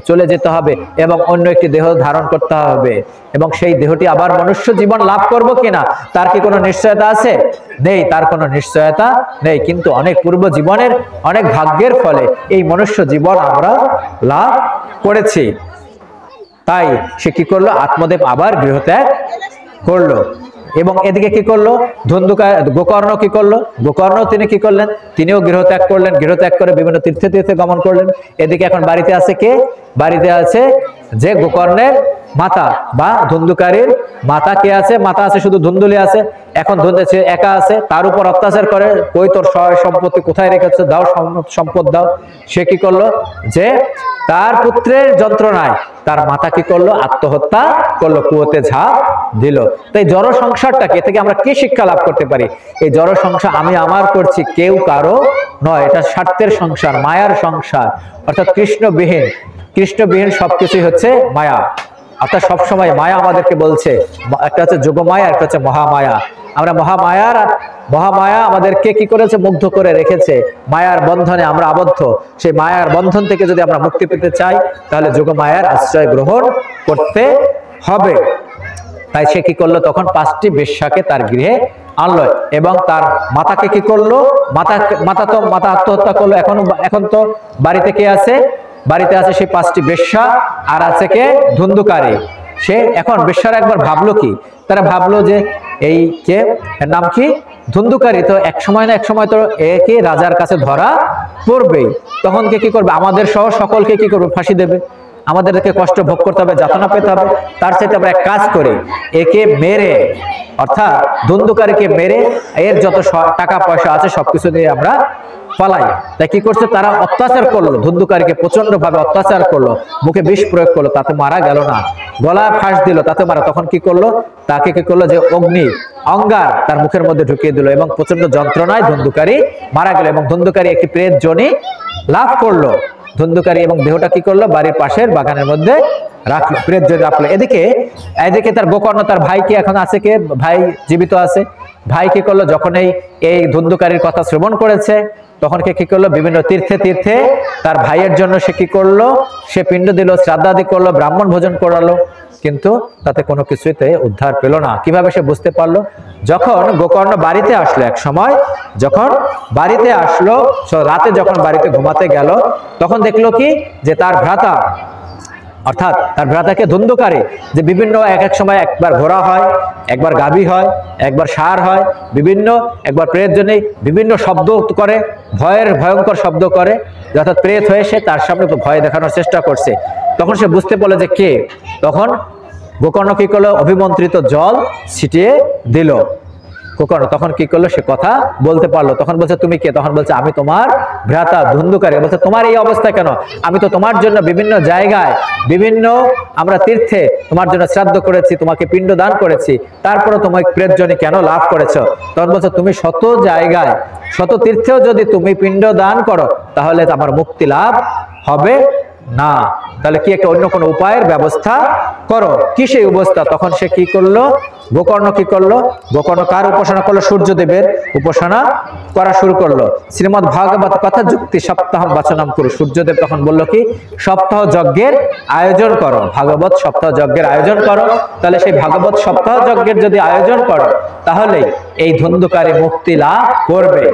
চলে যেতে হবে এবং অন্য একটি দেহ ধারণ করতে হবে, এবং সেই দেহটি আবার মনুষ্য জীবন লাভ করব কিনা তার কি কোনো নিশ্চয়তা আছে? নেই, তার কোনো নিশ্চয়তা নেই। কিন্তু অনেক পূর্ব জীবনের অনেক ভাগ্যের ফলে এই মনুষ্য জীবন আমরা লাভ করেছি। তাই সে কি করলো? আত্মদেব আবার গৃহত্যাগ করলো। এবং এদিকে কি করলো? গোকর্ণ কি করলো? গোকর্ণ তিনি কি করলেন? তিনিও গৃহত্যাগ করলেন। গৃহত্যাগ করে বিভিন্ন তীর্থে তীর্থে গমন করলেন। এদিকে এখন বাড়িতে আছে কে? বাড়িতে আছে যে গোকর্ণের মাতা বা ধুন্ধুকারীর মাতা কে আছে? মাতা আছে, শুধু ধুন্ধুলি আছে। এখন সে একা আছে, তার উপর অত্যাচার করে, কই তোর সহায় সম্পত্তি কোথায় রেখেছে, দাও সম্পদ দাও। সে কি করলো? যে তার পুত্রের যন্ত্রণায় তার মাতা কি করলো? আত্মহত্যা করলো, কুয়োতে ঝাঁপ দিল। তাই জড় সংসারটা কি থেকে আমরা কি শিক্ষা লাভ করতে পারি? এই জড় সংসার আমি আমার করছি, কেউ কারো নয়। এটা স্বার্থের সংসার, মায়ার সংসার, অর্থাৎ কৃষ্ণবিহীন। কৃষ্ণবিহীন সবকিছুই হচ্ছে মায়া। অর্থাৎ সবসময় মায়া আমাদেরকে বলছে, একটা হচ্ছে যোগমায়া, একটা হচ্ছে মহামায়া। আমরা মহামায়া আমাদেরকে কি করেছে? মুগ্ধ করে রেখেছে। মায়ার বন্ধনে আমরা আবদ্ধ। সেই মায়ার বন্ধন থেকে যদি আমরা মুক্তি পেতে চাই তাহলে যোগমায়ার আশ্রয় গ্রহণ করতে হবে। তাই সে কি করলো? তখন 5টি বেশ্যাকে তার গৃহে আনলো এবং তার মাতাকে কি করলো? মাতা আত্মহত্যা করলো। এখন তো বাড়িতে কে আছে? বাড়িতে আছে সেই 5টি বেশ্যা, আর আছে কে? ধুন্ধুকারী। সে এখন বেশ্যারা একবার ভাবলো কি? তারা ভাবলো যে এই কে, এর নাম কি? ধুন্ধুকারী। তো এক সময় না এক সময় তো একে রাজার কাছে ধরা পড়বেই। তখন কে কি করবে? আমাদের সহ সকলকে কি করবে? ফাঁসি দেবে। আমাদেরকে কষ্ট ভোগ করতে হবে, যাতনা পেতে হবে। তার সাথে আমরা এক কাজ করি, একে মেরে, অর্থাৎ ধুন্ধুকারীকে মেরে এর যত টাকা পয়সা আছে সবকিছু দিয়ে আমরা পালাই। তাই কি করছে? তারা অত্যাচার করলো, ধুন্ধুকারীকে প্রচন্ড ভাবে অত্যাচার করলো, মুখে বিষ প্রয়োগ করলো, তাতে মারা গেল না। গলায় ফাঁস দিল, তাতে মারা। তখন কি করলো? তাকে কি করলো? যে অগ্নি অঙ্গার তার মুখের মধ্যে ঢুকিয়ে দিল এবং প্রচন্ড যন্ত্রণায় ধুন্ধুকারী মারা গেল। এবং ধুন্ধুকারী একটি প্রেত যোনি লাভ করলো। ধুন্ধুকারী এবং দেহটা কি করলো? বাড়ির পাশের বাগানের মধ্যে রাখলো, প্রেত যোনি রাখলো। এদিকে তার গোকর্ণ, তার ভাই কি এখন আছে? কে? ভাই জীবিত আছে। ভাই কি করলো? যখন এই ধুন্ধুকারীর কথা শ্রবণ করেছে তখন কি করলো? বিভিন্ন তীর্থে তীর্থে তার ভাইয়ের জন্য সে কি করলো? সে পিণ্ড দিল, শ্রাদ্ধাদি করলো, ব্রাহ্মণ ভোজন করালো। কিন্তু তাতে কোনো কিছুতে উদ্ধার পেল না। কিভাবে সে বুঝতে পারলো? যখন গোকর্ণ বাড়িতে আসলো, এক সময় যখন বাড়িতে আসলো, রাতে যখন বাড়িতে ঘুমাতে গেল তখন দেখলো কি? যে তার ভ্রাতা, অর্থাৎ তার ভ্রাতাকে ধুন্ধুকারী, যে বিভিন্ন এক সময় একবার ঘোড়া হয়, একবার গাভী হয়, একবার ষাঁড় হয়, একবার প্রেত জন্য বিভিন্ন শব্দ করে, ভয়ঙ্কর শব্দ করে, অর্থাৎ প্রেত হয়ে সে তার সামনে ভয় দেখানোর চেষ্টা করছে। তখন সে বুঝতে পারলো যে কে। তখন গোকর্ণ কি করলো? অভিমন্ত্রিত জল ছিটিয়ে দিল। গোকর্ণ তখন কি করলো? সে কথা বলতে পারলো। তখন বলছে তুমি কে? তখন বলছে আমি তোমার ভ্রাতা ধুন্ধুকারী। বলছে তোমার এই অবস্থা কেন? আমি তো তোমার জন্য বিভিন্ন জায়গায়, বিভিন্ন আমরা তীর্থে তোমার জন্য শ্রাদ্ধ করেছি, তোমাকে পিণ্ড দান করেছি, তারপরে তোমার প্রেতজনী কেন লাভ করেছো? তখন বলছে তুমি শত জায়গায়, শত তীর্থেও যদি তুমি পিণ্ড দান করো তাহলে আমার মুক্তি লাভ হবে না। তাহলে কি একটা অন্য কোনো উপায়ের ব্যবস্থা করো। কি সেই অবস্থা? তখন সে কি করলো? গোকর্ণ কি করলো? গোকর্ণ কার উপাসনা করলো? সূর্যদেবের উপাসনা করা শুরু করলো। শ্রীমদ্ ভাগবত কথা যুক্তি সপ্তাহ বাচনাম করো। সূর্যদেব তখন বললো কি? সপ্তাহ যজ্ঞের আয়োজন করো, ভাগবত সপ্তাহ যজ্ঞের আয়োজন করো। তাহলে সেই ভাগবত সপ্তাহ যজ্ঞের যদি আয়োজন করো তাহলে এই ধুন্ধুকারী মুক্তি লাভ করবে।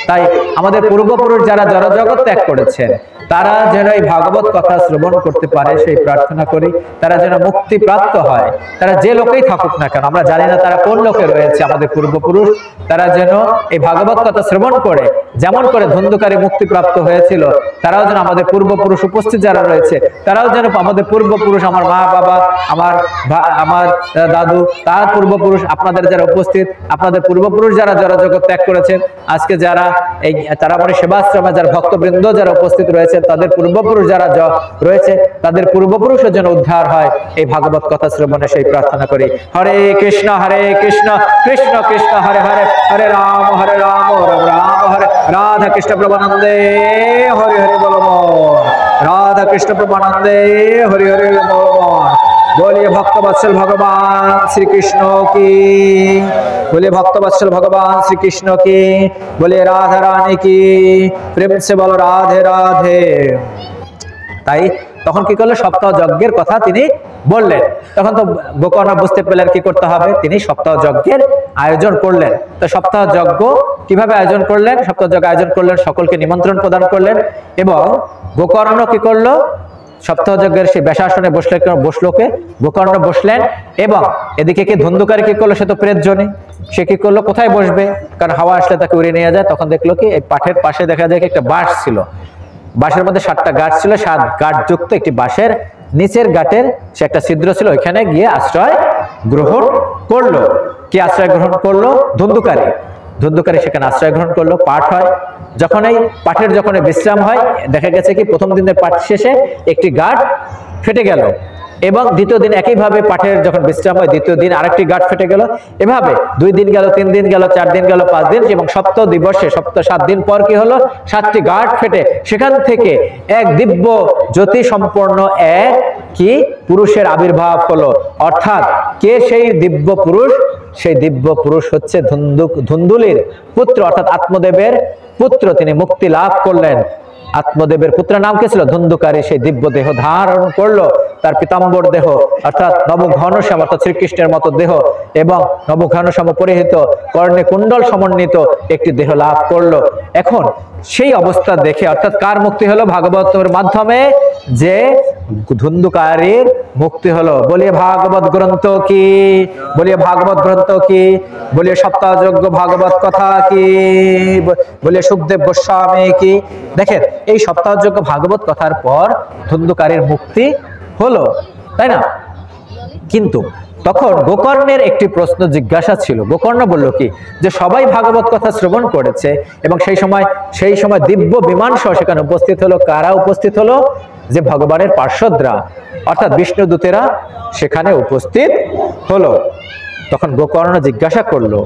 তাই আমাদের পূর্বপুরুষ যারা জড়জগৎ ত্যাগ করেছেন তারা যেন এই ভাগবত কথা শ্রবণ করতে পারে সেই প্রার্থনা করি। তারা যেন মুক্তি প্রাপ্ত হয়, তারা যে লোকেই থাকুক না কেন, আমরা জানি না তারা কোন লোকে রয়েছে, আমাদের পূর্বপুরুষ, তারা যেন এই ভাগবত কথা শ্রবণ করে যেমন করে ধুন্ধুকারী মুক্তি প্রাপ্ত হয়েছিল, তারাও যেন আমাদের পূর্বপুরুষ উপস্থিত যারা রয়েছে তারাও যেন আমাদের পূর্বপুরুষ, আমার মা বাবা, আমার দাদু, তার পূর্বপুরুষ, আপনাদের যারা উপস্থিত, আপনাদের পূর্বপুরুষ যারা জড়জগৎ ত্যাগ করেছেন, আজকে যারা এই তারামণি সেবাশ্রমে যারা ভক্তবৃন্দ যারা উপস্থিত রয়েছে তাদের পূর্বপুরুষ যারা রয়েছে তাদের পূর্বপুরুষের জন্য উদ্ধার হয় এই ভাগবত কথা শ্রবণে সেই প্রার্থনা করি। হরে কৃষ্ণ কৃষ্ণ কৃষ্ণ হরে হরে, হরে রাম রাম রাম হরে, রাধা কৃষ্ণ প্রভুনন্দে হরি হরি বল, রাধা কৃষ্ণ প্রভুনন্দে হরি হরি বল। बोलिए भक्तवत्सल भगवान श्री कृष्ण की, बोलिए भक्तवत्सल भगवान श्री कृष्ण की, बोलिए राधा रानी की, प्रेम से बोलो राधे राधे। তাই তখন কি করলো, সপ্তাহ যজ্ঞের কথা তিনি বললেন। তখন তো গোকর্ণ বুঝতে পেলেন কি করতে হবে, তিনি সপ্তাহ যজ্ঞের আয়োজন করলেন। তো সপ্তাহ যজ্ঞ কিভাবে আয়োজন করলেন, সপ্তাহ যজ্ঞ আয়োজন করলেন, সকলকে নিমন্ত্রণ প্রদান করলেন। এবং গোকর্ণ কি করলো, সপ্তাহ যজ্ঞের সেই বেশাসনে বসলোকে গোকর্ণ বসলেন। এবং এদিকে কি ধুন্ধুকারী কি করলো, সে তো প্রেতজনী, সে কি করলো, কোথায় বসবে, কারণ হাওয়া আসলে তাকে উড়িয়ে নিয়ে যায়। তখন দেখলো কি এই পাঠের পাশে দেখা যায় একটা বাঁশ ছিল, বাঁশের মধ্যে 7টা গাঁট ছিল, 7 গাঁট যুক্ত একটি বাঁশের নিচের গাঁটের সে একটা ছিদ্র ছিল, ওইখানে গিয়ে আশ্রয় গ্রহণ করলো। কি আশ্রয় গ্রহণ করলো, ধুন্ধুকারী। ধুন্ধুকারী সেখানে আশ্রয় গ্রহণ করলো, পাঠ হয়। যখন এই পাঠের যখন বিশ্রাম হয়, দেখা গেছে কি প্রথম দিনের পাঠ শেষে একটি গাঁট ফেটে গেল, এবং দ্বিতীয় দিন একইভাবে পাঠের যখন বিশ্রাম হয়, দ্বিতীয় দিন আরেকটি গাঁট ফেটে গেল। এভাবে 2 দিন গেল, 3 দিন গেল, 4 দিন গেল, 5 দিন, এবং সপ্তাহ দিবসে 7 দিন পর কি হলো, 7টি গাঁট ফেটে সেখান থেকে এক দিব্য জ্যোতি সম্পন্ন এক কি পুরুষের আবির্ভাব হলো। অর্থাৎ কে সেই দিব্য পুরুষ, সেই দিব্য পুরুষ হচ্ছে ধুন্দুলির পুত্র, অর্থাৎ আত্মদেবের পুত্র। তিনি মুক্তি লাভ করলেন। আত্মদেবের পুত্রের নাম কি ছিল, ধুন্ধুকারী। সেই দিব্য দেহ ধারণ করলো, তার পিতাম্বর দেহ অর্থাৎ নবঘনশ্যাম অর্থাৎ শ্রীকৃষ্ণের মতো দেহ, এবং নবঘনশ্যাম পরিহিত কর্ণে কুণ্ডল সমন্বিত একটি দেহ লাভ করলো। এখন সেই অবস্থা দেখে অর্থাৎ কার মুক্তি হলো, ভাগবতের মাধ্যমে যে ধুন্ধুকারীর মুক্তি হলো। বলিয়ে ভাগবত গ্রন্থ কি, বলিয়ে ভাগবত গ্রন্থ কি, বলিয়ে সপ্তাহ যজ্ঞ ভাগবত কথা কি, বলিয়ে সুখদেব গোস্বামী কি। দেখেন এই সপ্তাহ যজ্ঞ ভাগবত কথার পর ধুন্ধুকারীর মুক্তি হলো, তাই না? কিন্তু তখন গোকর্ণের একটি প্রশ্ন জিজ্ঞাসা ছিল। গোকর্ণ বলল কি, যে সবাই ভাগবত কথা শ্রবণ করেছে, এবং সেই সময় দিব্য বিমান সহ সেখানে উপস্থিত হলো। কারা উপস্থিত হলো, যে ভগবানের পার্শ্বদরা অর্থাৎ বিষ্ণু দূতেরা সেখানে উপস্থিত হলো। তখন গোকর্ণ জিজ্ঞাসা করলো,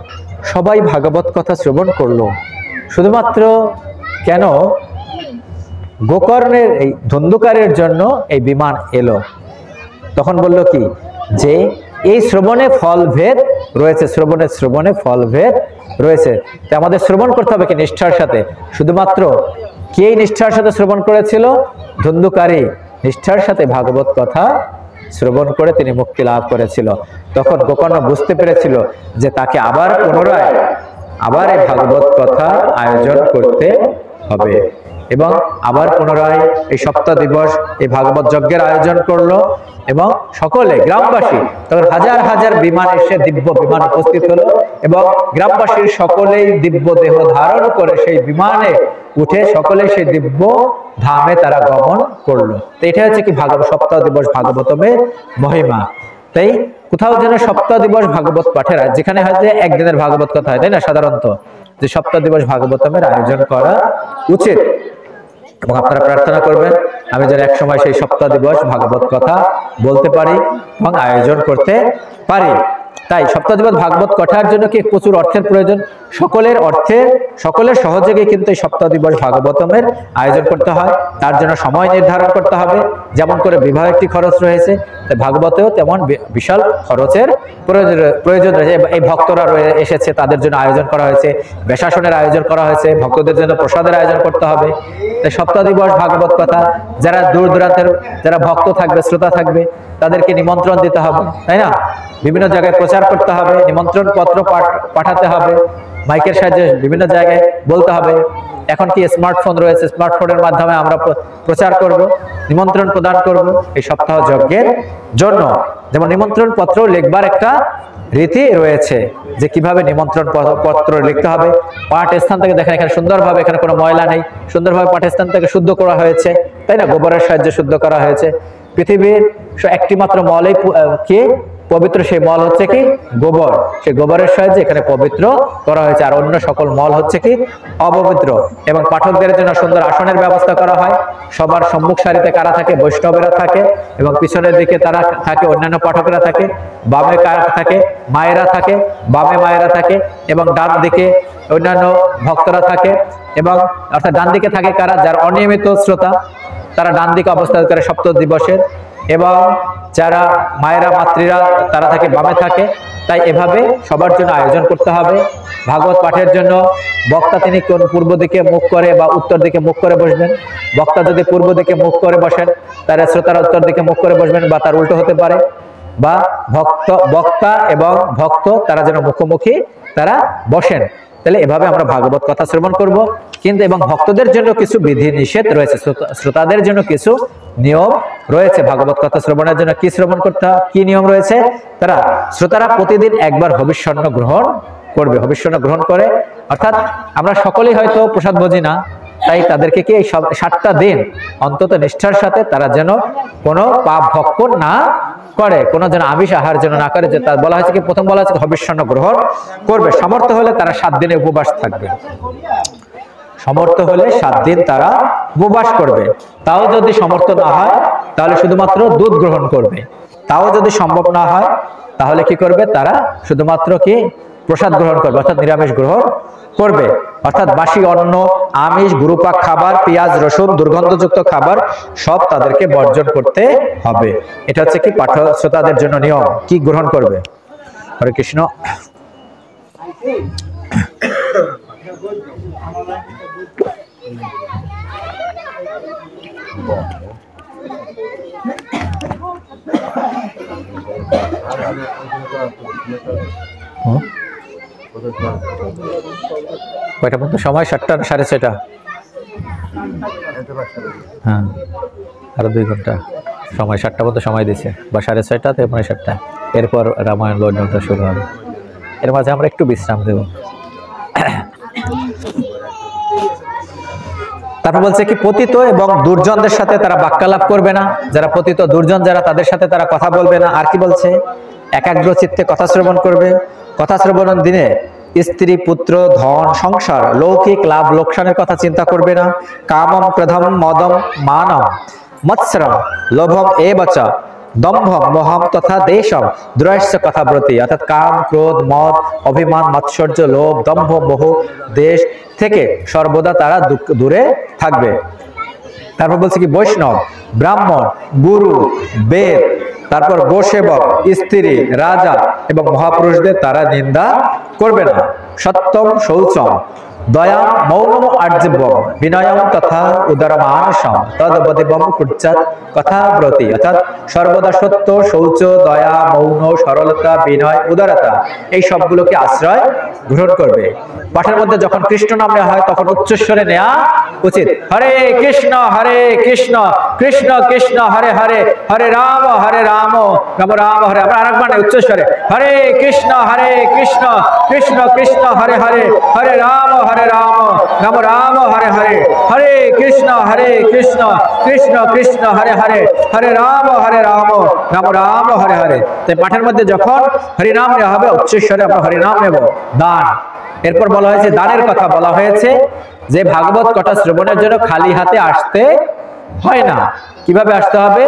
সবাই ভাগবত কথা শ্রবণ করলো, শুধুমাত্র কেন গোকর্ণের এই ধুন্ধুকারের জন্য এই বিমান এলো? তখন বলল কি, যে এই শ্রবণে ফলভেদ রয়েছে, শ্রবণে ফলভেদ রয়েছে। তো আমাদের শ্রবণ করতে হবে কি, নিষ্ঠার সাথে। শুধুমাত্র কে নিষ্ঠার সাথে শ্রবণ করেছিল, ধুন্ধুকারী নিষ্ঠার সাথে ভাগবত কথা শ্রবণ করে তিনি মুক্তি লাভ করেছিল। তখন গোকর্ণ বুঝতে পেরেছিল যে তাকে আবার পুনরায় এই ভাগবত কথা আয়োজন করতে হবে, এবং আবার পুনরায় এই সপ্তাহ দিবস এই ভাগবত যজ্ঞের আয়োজন করলো। এবং সকলে গ্রামবাসী, তখন হাজার হাজার বিমান এসে দিব্য বিমান উপস্থিত হলো, এবং গ্রামবাসীর সকলেই দিব্য দেহ ধারণ করে সেই বিমানে উঠে সকলে সেই দিব্য ধামে তারা গমন করলো। তো এটা হচ্ছে কি সপ্তাহ দিবস ভাগবতমের মহিমা। তাই কোথাও যেন সপ্তাহ দিবস ভাগবত পাঠের, যেখানে হয়তো একদিনের ভাগবত কথা হয়, তাই না, সাধারণত যে সপ্তাহ দিবস ভাগবতমের আয়োজন করা উচিত। এবং আপনারা প্রার্থনা করবেন আমি যেন এক সময় সেই সপ্তাহ দিবস ভাগবত কথা বলতে পারি এবং আয়োজন করতে পারি। তাই সপ্তাহ দিবস ভাগবত কথার জন্য কি প্রচুর অর্থের প্রয়োজন, সকলের সহযোগে কিন্তু এই সপ্তাহ দিবস ভাগবতমের আয়োজন করতে হয়। তার জন্য সময় নির্ধারণ করতে হবে। যেমন করে বিবাহ একটি খরচ রয়েছে, ভাগবতেও তেমন বিশাল খরচের প্রয়োজন রয়েছে। এই ভক্তরা এসেছে, তাদের জন্য আয়োজন করা হয়েছে, বেশাসনের আয়োজন করা হয়েছে, ভক্তদের জন্য প্রসাদের আয়োজন করতে হবে। তাই সপ্তাহ দিবস ভাগবত কথা যারা দূর দূরান্তের যারা ভক্ত থাকবে, শ্রোতা থাকবে, তাদেরকে নিমন্ত্রণ দিতে হবে, তাই না? বিভিন্ন জায়গায় প্রচার করতে হবে, নিমন্ত্রণ পত্র পাঠাতে হবে, মাইকের সাহায্যে বিভিন্ন জায়গায় বলতে হবে। এখন কি স্মার্টফোন রয়েছে, স্মার্টফোনের মাধ্যমে আমরা প্রচার করব, নিমন্ত্রণ প্রদান করব এই সপ্তাহ যজ্ঞের জন্য। যেমন নিমন্ত্রণ পত্র লিখবার একটা রীতি রয়েছে, যে কিভাবে নিমন্ত্রণ পত্র লিখতে হবে। পাঠ স্থান থেকে দেখেন এখানে সুন্দরভাবে, এখানে কোনো ময়লা নেই, সুন্দরভাবে পাঠ স্থান থেকে শুদ্ধ করা হয়েছে, তাই না? গোবরের সাহায্যে শুদ্ধ করা হয়েছে। পৃথিবীর একটি মাত্র মলেই কি পবিত্র, সেই মল হচ্ছে কি গোবর। সেই গোবরের সাহায্যে এখানে পবিত্র করা হয়েছে, আর অন্য সকল মল হচ্ছে কি অপবিত্র। এবং পাঠকদের জন্য সুন্দর আসনের ব্যবস্থা করা হয়। সবার সম্মুখ সারিতে কারা থাকে, বৈষ্ণবেরা থাকে, এবং পিছনের দিকে তারা থাকে অন্যান্য পাঠকরা থাকে। বামে কারা থাকে, মায়েরা থাকে, বামে মায়েরা থাকে, এবং ডান দিকে অন্যান্য ভক্তরা থাকে। এবং অর্থাৎ ডান দিকে থাকে কারা, যার অনিয়মিত শ্রোতা, তারা ডান দিকে অবস্থান করে সপ্তাহ দিবসের। এবং যারা মায়েরা মাতৃরা তারা থাকে বামে থাকে। তাই এভাবে সবার জন্য আয়োজন করতে হবে। ভাগবত পাঠের জন্য বক্তা তিনি কোন পূর্ব দিকে মুখ করে বা উত্তর দিকে মুখ করে বসবেন। বক্তা যদি পূর্ব দিকে মুখ করে বসেন তাহলে শ্রোতারা উত্তর দিকে মুখ করে বসবেন, বা তার উল্টো হতে পারে, বা বক্তা এবং ভক্ত তারা যেন মুখোমুখি তারা বসেন। তাহলে এভাবে আমরা ভাগবত কথা শ্রবণ করব। কিন্তু এবং ভক্তদের জন্য কিছু বিধি নিষেধ রয়েছে, শ্রোতাদের জন্য কিছু নিয়ম রয়েছে। ভাগবত কথা শ্রবণের জন্য কি শ্রবণ করতে, কি নিয়ম রয়েছে? শ্রোতারা প্রতিদিন একবার হবিষ্যান্ন গ্রহণ করবে। হবিষ্যান্ন গ্রহণ করে, অর্থাৎ আমরা সকলেই হয়তো প্রসাদ ভোজি না, তাই তাদেরকে কি এই 7টা দিন অন্তত নিষ্ঠার সাথে তারা যেন কোনো পাপ ভক্ষণ না করে, কোনো যেন আমিষ আহার যেন না করে। যে তার বলা হয়েছে কি, প্রথম বলা হয়েছে হবিষ্যান্ন গ্রহণ করবে। সামর্থ্য হলে তারা 7 দিনে উপবাস থাকবে। সামর্থ্য হলে 7 দিন তারা উপবাস করবে। তাও যদি সামর্থ্য না হয় তাহলে শুধুমাত্র দুধ গ্রহণ করবে। তাও যদি সম্ভব না হয় তাহলে কি করবে, তারা শুধুমাত্র কি প্রসাদ গ্রহণ করবে, অর্থাৎ নিরামিষ গ্রহণ করবে। অর্থাৎ বাসি অন্ন, আমিষ, গুরুপাক খাবার, পেঁয়াজ রসুন, দুর্গন্ধযুক্ত খাবার সব তাদেরকে বর্জন করতে হবে। এটা হচ্ছে কি পাঠক শ্রোতাদের জন্য নিয়ম, কি গ্রহণ করবে। হরে কৃষ্ণ। কয়টা পর্যন্ত সময়? 7টা 6:30। হ্যাঁ, আরো 2 ঘন্টা সময়। 7টা পর্যন্ত সময় দিছে, বা 6:30 থেকে 7:30। এরপর রামায়ণ লগ্নটা শুরু হবে। এর মাঝে আমরা একটু বিশ্রাম দেব। তারপর বলছে কি, পতিত এবং দুর্জনদের সাথে তারা বাক্যালাপ করবে না। যারা পতিত দুর্জন যারা, তাদের সাথে তারা কথা বলবে না। আর কি বলছে, একাগ্র চিত্তে কথা শ্রবণ করবে। কথা শ্রবণের দিনে স্ত্রী, পুত্র, ধন, সংসার, লৌকিক লাভ লোকসানের কথা চিন্তা করবে না। কামম, ক্রোধম, মদম, মানম, মৎসরম, লোভম এবচ, দম্ভম, মোহম তথা দেশম, দ্রয়স্য কথাব্রতি। অর্থাৎ কাম, ক্রোধ, মদ, অভিমান, মাৎসর্য, লোভ, দম্ভ, মোহ, দেশ থেকে সর্বদা তারা দূরে থাকবে। তারপর বলছে কি, বৈষ্ণব, ব্রাহ্মণ, গুরু, বেদ, তারপর গোসেবক, স্ত্রী, রাজা এবং মহাপুরুষদের তারা নিন্দা করবে না। সত্যম, শৌচম, দয়া, মৌনম, আর্জবম, বিনয়ম তথা উদারমানসম, তদবদেবম কুচ্চাত কথাব্রতি। অর্থাৎ সর্বদা সত্য, শৌচ, দয়া, মৌন, সরলতা, বিনয়, উদারতা এই সবগুলোকে আশ্রয় গ্রহণ করবে। পাঠের মধ্যে যখন কৃষ্ণ নাম নেওয়া হয় তখন উচ্চস্বরে নেওয়া উচিত। হরে কৃষ্ণ কৃষ্ণ কৃষ্ণ হরে হরে, হরে রাম রাম রাম হরে। আমরা আরেকবার নেই উচ্চস্বরে, হরে কৃষ্ণ কৃষ্ণ কৃষ্ণ হরে হরে, হরে রাম রাম রাম হরে হরে, হরে কৃষ্ণ কৃষ্ণ কৃষ্ণ হরে হরে, হরে রাম রাম রাম হরে হরে। তাই পাঠের মধ্যে যখন হরিনাম নেওয়া হবে উচ্চস্বরে আমরা হরিনাম নেব। দান, এরপর বলা হয়েছে দানের কথা বলা হয়েছে যে ভাগবত কথা শ্রবণের জন্য খালি হাতে আসতে হয় না। কিভাবে আসতে হবে?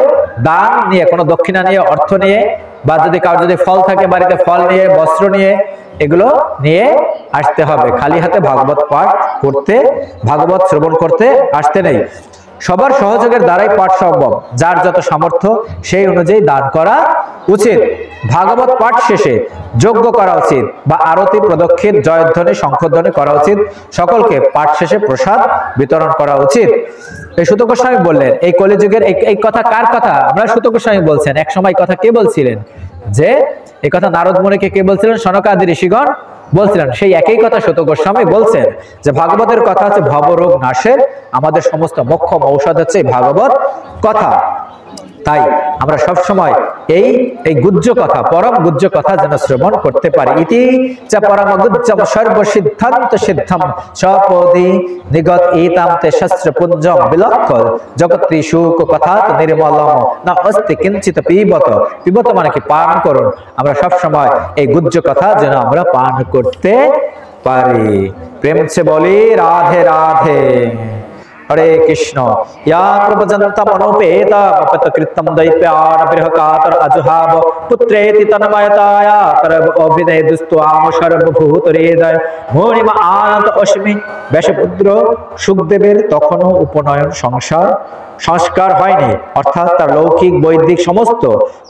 দান নিয়ে, কোনো দক্ষিণা নিয়ে, অর্থ নিয়ে, বা যদি কারো যদি ফল থাকে বাড়িতে ফল নিয়ে, বস্ত্র নিয়ে, এগুলো নিয়ে আসতে হবে। খালি হাতে ভাগবত পাঠ করতে, ভাগবত শ্রবণ করতে আসতে নেই। সবার সহযোগের দ্বারাই পাঠ সম্ভব। যার যত সামর্থ্য সেই অনুযায়ী দান করা উচিত। ভাগবত পাঠ শেষে যজ্ঞ করা উচিত, বা আরতি, প্রদক্ষিণ, জয়ধ্বনি, শঙ্খধ্বনি করা উচিত। সকলকে পাঠ শেষে প্রসাদ বিতরণ করা উচিত। এই সুত গোস্বামী বললেন, এই কলিযুগের এই কথা কার কথা? আমরা সুত গোস্বামী বলছেন। এক সময় কথা কে বলছিলেন? যে এই কথা নারদ মুনিকে কে বলছিলেন? সনকাদি ঋষিগণ বলছিলেন। সেই একই কথা সুত গোস্বামী বলছেন যে ভাগবতের কথা হচ্ছে ভবরোগ নাশের আমাদের সমস্ত মোক্ষম ঔষধ হচ্ছে ভাগবত কথা। তাই আমরা সব সময় এই গুহ্য কথা, পরম গুহ্য কথা যেন শ্রবণ করতে পারি। ইতি চ পরম গুহ্যম সর্ব সিদ্ধান্ত সিদ্ধম সপদি নিগত ইতাম তে শস্ত্র পুঞ্জম বিলক্ষ জগত্রী সুখ কথাত নির্মলম না অস্তি কিঞ্চিত পিবত। পিবত মানে কি? পান করুন। আমরা সব সময় এই গুহ্য কথা যেন আমরা পান করতে পারি। প্রেম সে বলি রাধে রাধে। হরে কৃষ্ণ। ইয়া প্রভজন্তম অনুপেতা অপতকৃতম দৈপ্যান বৃহকাতর আজহাব পুত্রেতি তন্ময়তায়া তরব অভিনয় দুস্ত্বাম সর্বভূত হৃদয় মণিমা আনন্দ অশ্মি। ব্যাসপুত্র সুখদেবের তখনও উপনয়ন সংসার সংস্কার হয়নি, অর্থাৎ তার লৌকিক বৈদিক সমস্ত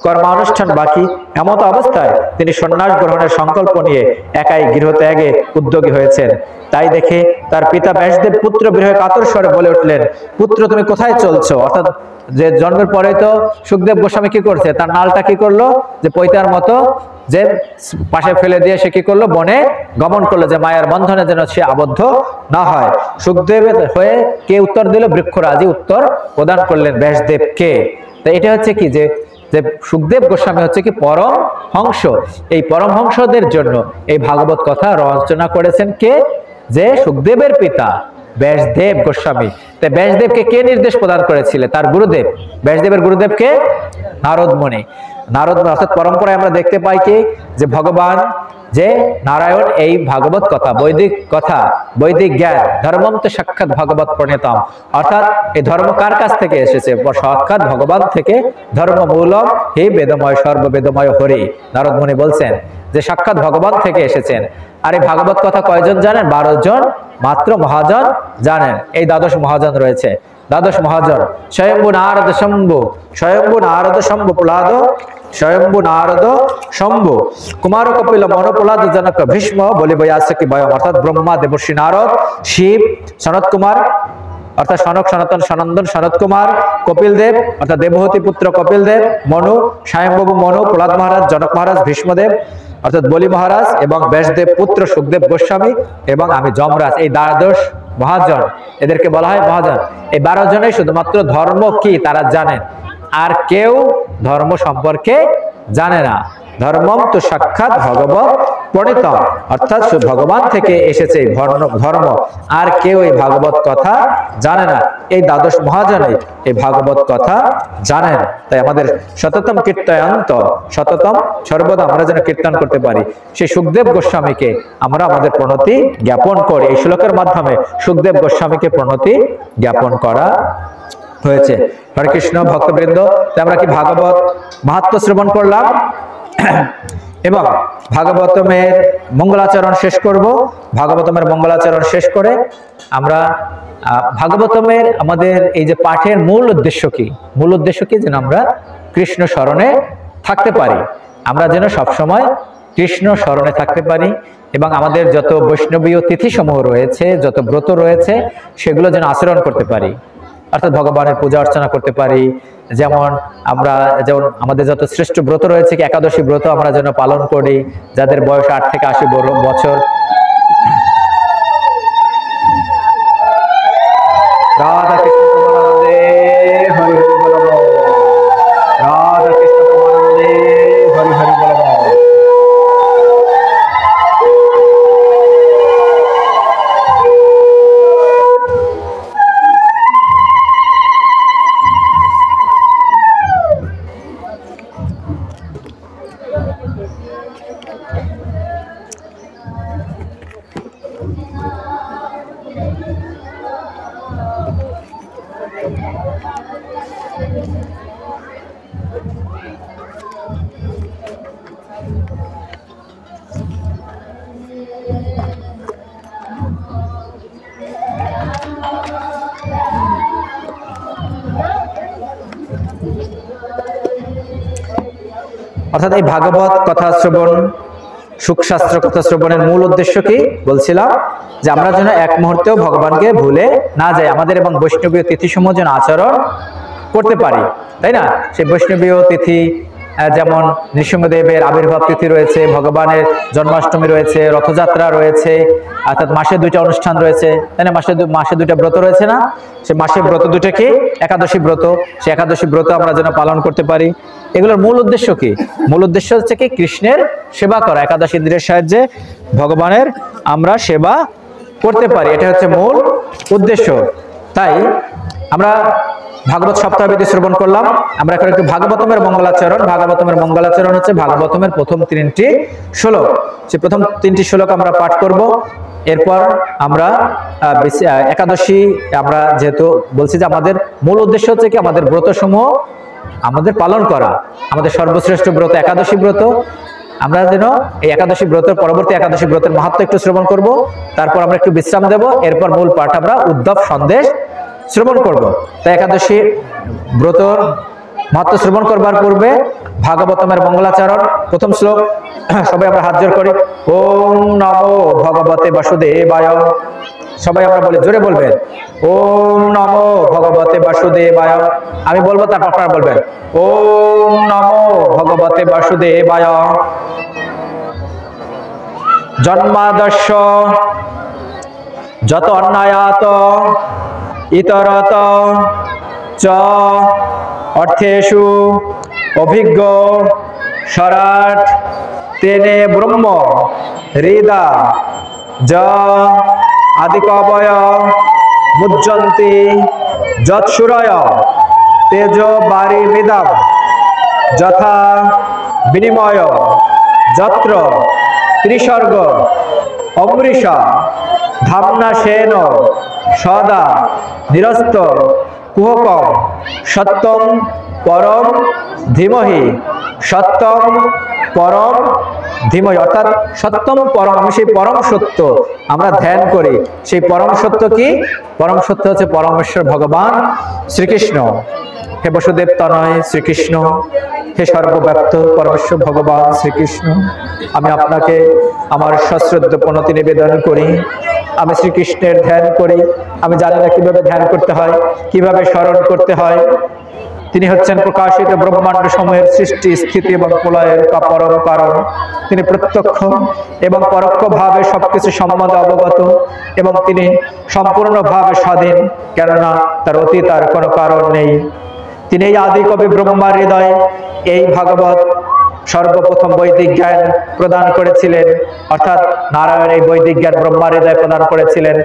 কর্মানুষ্ঠান বাকি। এমত অবস্থায় তিনি সন্ন্যাস গ্রহণের সংকল্প নিয়ে একাই গৃহত্যাগে উদ্যোগী হয়েছেন। তাই দেখে তার পিতা ব্যাসদেব পুত্র বিরহে কাতর স্বরে বলে উঠলেন, পুত্র তুমি কোথায় চলছো? অর্থাৎ যে জন্মের পরে তো সুখদেব গোস্বামী কি করছে, তার নালটা কি করলো, যে পৈতার মতো যে পাশে ফেলে দিয়ে সে কি করলো, বনে গমন করলো, যে মায়ার বন্ধনে যেন সে আবদ্ধ না হয়। সুখদেবের হয়ে কে উত্তর দিল? বৃক্ষরাজি উত্তর প্রদান করলেন ব্যাসদেবকে। তো এটা হচ্ছে কি, যে সুখদেব গোস্বামী হচ্ছে কি পরম হংস। এই পরম হংসদের জন্য এই ভাগবত কথা রচনা করেছেন কে? যে সুখদেবের পিতা ব্যাসদেব গোস্বামী। তাই ব্যাসদেবকে কে নির্দেশ প্রদান করেছিলেন? তার গুরুদেব। ব্যাসদেবের গুরুদেবকে নারদ মুনি। নারদ অর্থাৎ পরম্পরায় আমরা দেখতে পাই কি, যে ভগবান যে নারায়ণ এই ভাগবত কথা, বৈদিক কথা, বৈদিক জ্ঞান, ধর্মম তো সাক্ষাৎ ভগবত প্রণীতম, অর্থাৎ এই ধর্ম কার কাছ থেকে এসেছে? সাক্ষাৎ ভগবান থেকে। ধর্ম মূলম হে বেদময় সর্ববেদময় হরি। নারদ মুনি বলছেন যে সাক্ষাৎ ভগবান থেকে এসেছেন। আর এই ভাগবত কথা কয়জন জানেন? 12 জন মাত্র মহাজন জানেন। এই দ্বাদশ মহাজন রয়েছে। দ্বাদশ মহাজন স্বয়ম্ভু নারদ শম্ভু, স্বয়ম্ভু নারদ শম্ভু প্রহ্লাদ, স্বয়ম্ভু নারদ শম্ভু কুমার কপিল মন প্রহ্লাদ জনক ভীষ্ম বলি বৈয়াসকি বয়ম, অর্থাৎ ব্রহ্মা দেবর্ষি নারদ, শিব, সনত কুমার অর্থাৎ সনক সনাতন সনন্দন সনত কুমার, কপিল দেব অর্থাৎ দেবহূতি পুত্র কপিল দেব, মনু স্বয়ম্ভু মনু, প্রহ্লাদ মহারাজ, জনক মহারাজ, ভীষ্মদেব অর্থাৎ বলি মহারাজ এবং ব্যাসদেব পুত্র সুখদেব গোস্বামী এবং আমি যমরাজ। এই দ্বাদশ মহাজন, এদেরকে বলা হয় মহাজন। এই 12 জনেই শুধুমাত্র ধর্ম কি তারা জানেন, আর কেউ ধর্ম সম্পর্কে জানে না। ধর্মম তো সাক্ষাৎ ভগবত প্রণীতম, অর্থাৎ ভগবান থেকে এসেছে ধর্ম, আর কেউ এই ভাগবত কথা জানে না। এই দ্বাদশ মহাজনে এই ভাগবত কথা জানেন। তাই আমাদের সততম কীর্তয়ন্ত, সততম সর্বদা আমরা যেন কীর্তন করতে পারি, সেই সুখদেব গোস্বামীকে আমরা আমাদের প্রণতি জ্ঞাপন করি। এই শ্লোকের মাধ্যমে সুখদেব গোস্বামীকে প্রণতি জ্ঞাপন করা হয়েছে। হরে কৃষ্ণ ভক্তবৃন্দ, আমরা কি ভাগবত মাহাত্ম্য শ্রবণ করলাম এবং ভাগবতমের মঙ্গলাচরণ শেষ করব। ভাগবতমের মঙ্গলাচরণ শেষ করে আমরা ভাগবতমের আমাদের এই যে পাঠের মূল উদ্দেশ্য কি? মূল উদ্দেশ্য কি? যেন আমরা কৃষ্ণ স্মরণে থাকতে পারি, আমরা যেন সবসময় কৃষ্ণ স্মরণে থাকতে পারি এবং আমাদের যত বৈষ্ণবীয় তিথিসমূহ রয়েছে, যত ব্রত রয়েছে, সেগুলো যেন আচরণ করতে পারি, অর্থাৎ ভগবানের পূজা অর্চনা করতে পারি। যেমন আমাদের যত শ্রেষ্ঠ ব্রত রয়েছে, কি একাদশী ব্রত আমরা যেন পালন করি, যাদের বয়স 8 থেকে 80 বছর। রাধা কৃষ্ণ প্রেমানন্দে হরি হরি বল, রাধা কৃষ্ণ প্রেমানন্দে হরি হরি বল। অর্থাৎ এই ভাগবত কথা শ্রবণ, সুখশাস্ত্র কথা শ্রবণের মূল উদ্দেশ্য কি বলছিলাম, যে আমরা যেন এক মুহূর্তেও ভগবানকে ভুলে না যাই, আমাদের এবং বৈষ্ণবীয় তিথিসমূহ যেন আচরণ করতে পারি, তাই না? সেই বৈষ্ণবীয় তিথি যেমন নৃসিংহদেবের আবির্ভাব তিথি রয়েছে, ভগবানের জন্মাষ্টমী রয়েছে, রথযাত্রা রয়েছে, অর্থাৎ মাসে 2টা অনুষ্ঠান রয়েছে, তাই না? মাসে 2টা ব্রত রয়েছে না? সে মাসের ব্রত 2টা কি? একাদশী ব্রত। সে একাদশী ব্রত আমরা যেন পালন করতে পারি। এগুলোর মূল উদ্দেশ্য কি? মূল উদ্দেশ্য হচ্ছে কি কৃষ্ণের সেবা করা, একাদশ ইন্দ্রিয়ের সাহায্যে ভগবানের আমরা সেবা করতে পারি, এটা হচ্ছে মূল উদ্দেশ্য। তাই আমরা ভাগবত সপ্তাহবিধি শ্রবণ করলাম। আমরা এখন একটু ভাগবতমের মঙ্গলাচরণ। ভাগবতমের মঙ্গলাচরণ হচ্ছে ভাগবতমের প্রথম 3টি শ্লোক। সেই প্রথম 3টি শ্লোক আমরা পাঠ করব। এরপর আমরা একাদশী, আমরা যেহেতু বলছি যে আমাদের মূল উদ্দেশ্য হচ্ছে কি আমাদের ব্রতসমূহ আমাদের পালন করা, আমাদের সর্বশ্রেষ্ঠ ব্রত একাদশী ব্রত। আমরা যেন এই একাদশী ব্রতের পরবর্তী একাদশী ব্রতের মাহাত্ম্য একটু শ্রবণ করব, তারপর আমরা একটু বিশ্রাম দেব, এরপর মূল পাঠ আমরা উদ্ধব সন্দেশ শ্রবণ করব। তাই একাদশী ব্রত মাত্র শ্রবণ করবার পূর্বে ভাগবতমের মঙ্গলাচরণ প্রথম শ্লোক সবাই আমরা হাত জোড় করি। ওম নমো ভগবতে বাসুদেবায়। সবাই আমরা বলি, জোরে বলবেন, ওম নমো ভগবতে বাসুদেবায়। আমি বলবো, তারপর আপনারা বলবেন, ওম নমো ভগবতে বাসুদেবায়। জন্মাদস্য যত অন্যায়াত ইতরত চ অর্থেষু অভিজ্ঞ সরাট তেনে ব্রহ্ম হৃদা য আদিকবয় মুজ্জন্তি যৎসূরয় তেজ বারি বিদাম যথা বিনিময় যত্র ত্রিসর্গ অমৃষা ধামনা সেন সদা নিরস্ত কুহকম সত্যম পরম ধীমহি সত্যম পরম ধীমহি। অর্থাৎ সত্যম পরম, আমি সেই পরম সত্য আমরা ধ্যান করি। সেই পরম সত্য কি? পরম সত্য হচ্ছে পরমেশ্বর ভগবান শ্রীকৃষ্ণ। হে বসুদেব তনয় শ্রীকৃষ্ণ, হে সর্বব্যাপ্ত পরমেশ্বর ভগবান শ্রীকৃষ্ণ, আমি আপনাকে আমার সশ্রদ্ধ প্রণতি নিবেদন করি। আমি শ্রীকৃষ্ণের ধ্যান করি, আমি জানি না কিভাবে ধ্যান করতে হয়, কিভাবে স্মরণ করতে হয়। তিনি হচ্ছেন প্রকাশিত ব্রহ্মাণ্ড সমূহের সৃষ্টি স্থিতি এবং প্রলয়ের পরম কারণ। তিনি প্রত্যক্ষ এবং পরোক্ষভাবে সবকিছু সম্বন্ধে অবগত এবং তিনি সম্পূর্ণভাবে স্বাধীন, কেননা তার অতীত আর কোনো কারণ নেই। তিনি এই আদি কবি ব্রহ্মার হৃদয় এই ভাগবত সর্বপ্রথম বৈদিক জ্ঞান প্রদান করেছিলেন। অর্থাৎ নারায়ণ এই বৈদিক জ্ঞান ব্রহ্মার হৃদয় প্রদান করেছিলেন।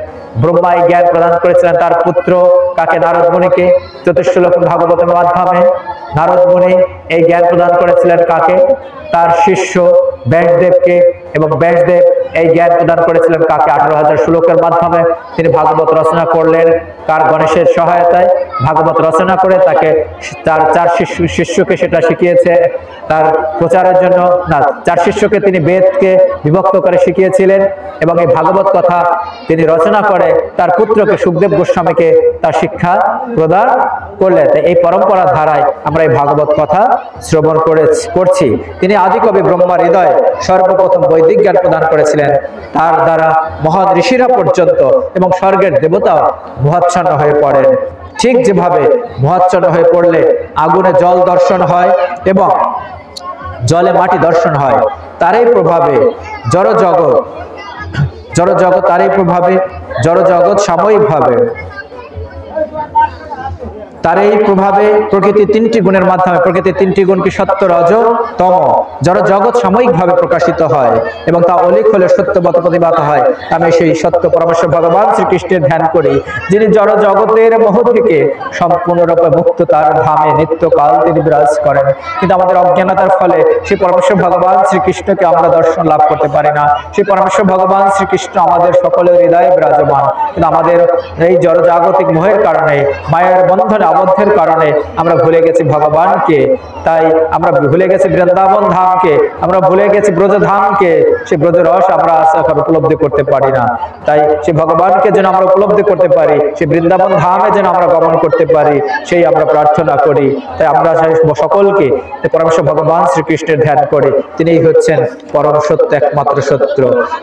ব্রহ্মা এই জ্ঞান প্রদান করেছিলেন তার পুত্র কাকে? নারদ মুনিকে। চতুশ্লোক ভাগবতের মাধ্যমে নারদ মুনি এই জ্ঞান প্রদান করেছিলেন কাকে? তার শিষ্য ব্যাসদেবকে। এবং ব্যাসদেব এই জ্ঞান প্রদান করেছিলেন কাকে? 18,000 শ্লোকের মাধ্যমে তিনি ভাগবত রচনা করলেন। কার? গণেশের সহায়তায় ভাগবত রচনা করে তাকে তার 4 শিষ্যকে সেটা শিখিয়েছে তার প্রচারের জন্য। না, 4 শিষ্যকে তিনি বেদকে বিভক্ত করে শিখিয়েছিলেন এবং এই ভাগবত কথা তিনি রচনা করে তার পুত্রকে সুখদেব গোস্বামীকে তার শিক্ষা প্রদান করলেন। এই পরম্পরা ধারায় আমরা এই ভাগবত কথা শ্রবণ করছি। তিনি আদিকবি ব্রহ্মার হৃদয়ে সর্বপ্রথম বৈদিক জ্ঞান প্রদান করেছিলেন। তার দ্বারা মহান ঋষিরা পর্যন্ত এবং স্বর্গের দেবতাও মোহাচ্ছন্ন হয়ে পড়েন। ঠিক যেভাবে মোহাচ্ছন্ন হয়ে পড়লে আগুনে জল দর্শন হয় এবং জলে মাটি দর্শন হয়, তারই প্রভাবে জড়জগৎ তারই প্রভাবে জড়জগৎ সাময়িকভাবে তার এই প্রভাবে প্রকৃতির 3টি গুণের মাধ্যমে, প্রকৃতির 3টি গুণ কি? সত্য, রজ, তম। জড়জগৎ সাময়িকভাবে প্রকাশিত হয় এবং তা অলিক হলে সত্যবত প্রতিভাত হয়। আমি সেই সত্য পরমেশ্বর ভগবান শ্রীকৃষ্ণের ধ্যান করি, যিনি জড়জগতের মোহ থেকে সম্পূর্ণরূপে মুক্ত। তার ধামে নিত্যকাল তিনি বিরাজ করেন। কিন্তু আমাদের অজ্ঞানতার ফলে সেই পরমেশ্বর ভগবান শ্রীকৃষ্ণকে আমরা দর্শন লাভ করতে পারি না। সেই পরমেশ্বর ভগবান শ্রীকৃষ্ণ আমাদের সকলের হৃদয়ে বিরাজমান, কিন্তু আমাদের এই জড়জাগতিক মোহের কারণে, মায়ের বন্ধনে আবদ্ধের কারণে আমরা ভুলে গেছি ভগবানকে। তাই আমরা ভুলে গেছি বৃন্দাবন ধামকে, আমরা ভুলে গেছি ব্রজধামকে। সেই ব্রজ রস আমরা উপলব্ধি করতে পারি না। তাই সেই ভগবানকে যেন আমরা উপলব্ধি করতে পারি, সেই বৃন্দাবন ধামে যেন আমরা গমন করতে পারি, সেই আমরা প্রার্থনা করি। তাই আমরা সকলকে পরমেশ্বর ভগবান শ্রীকৃষ্ণের ধ্যান করি। তিনি হচ্ছেন পরম সত্য, একমাত্র সত্য।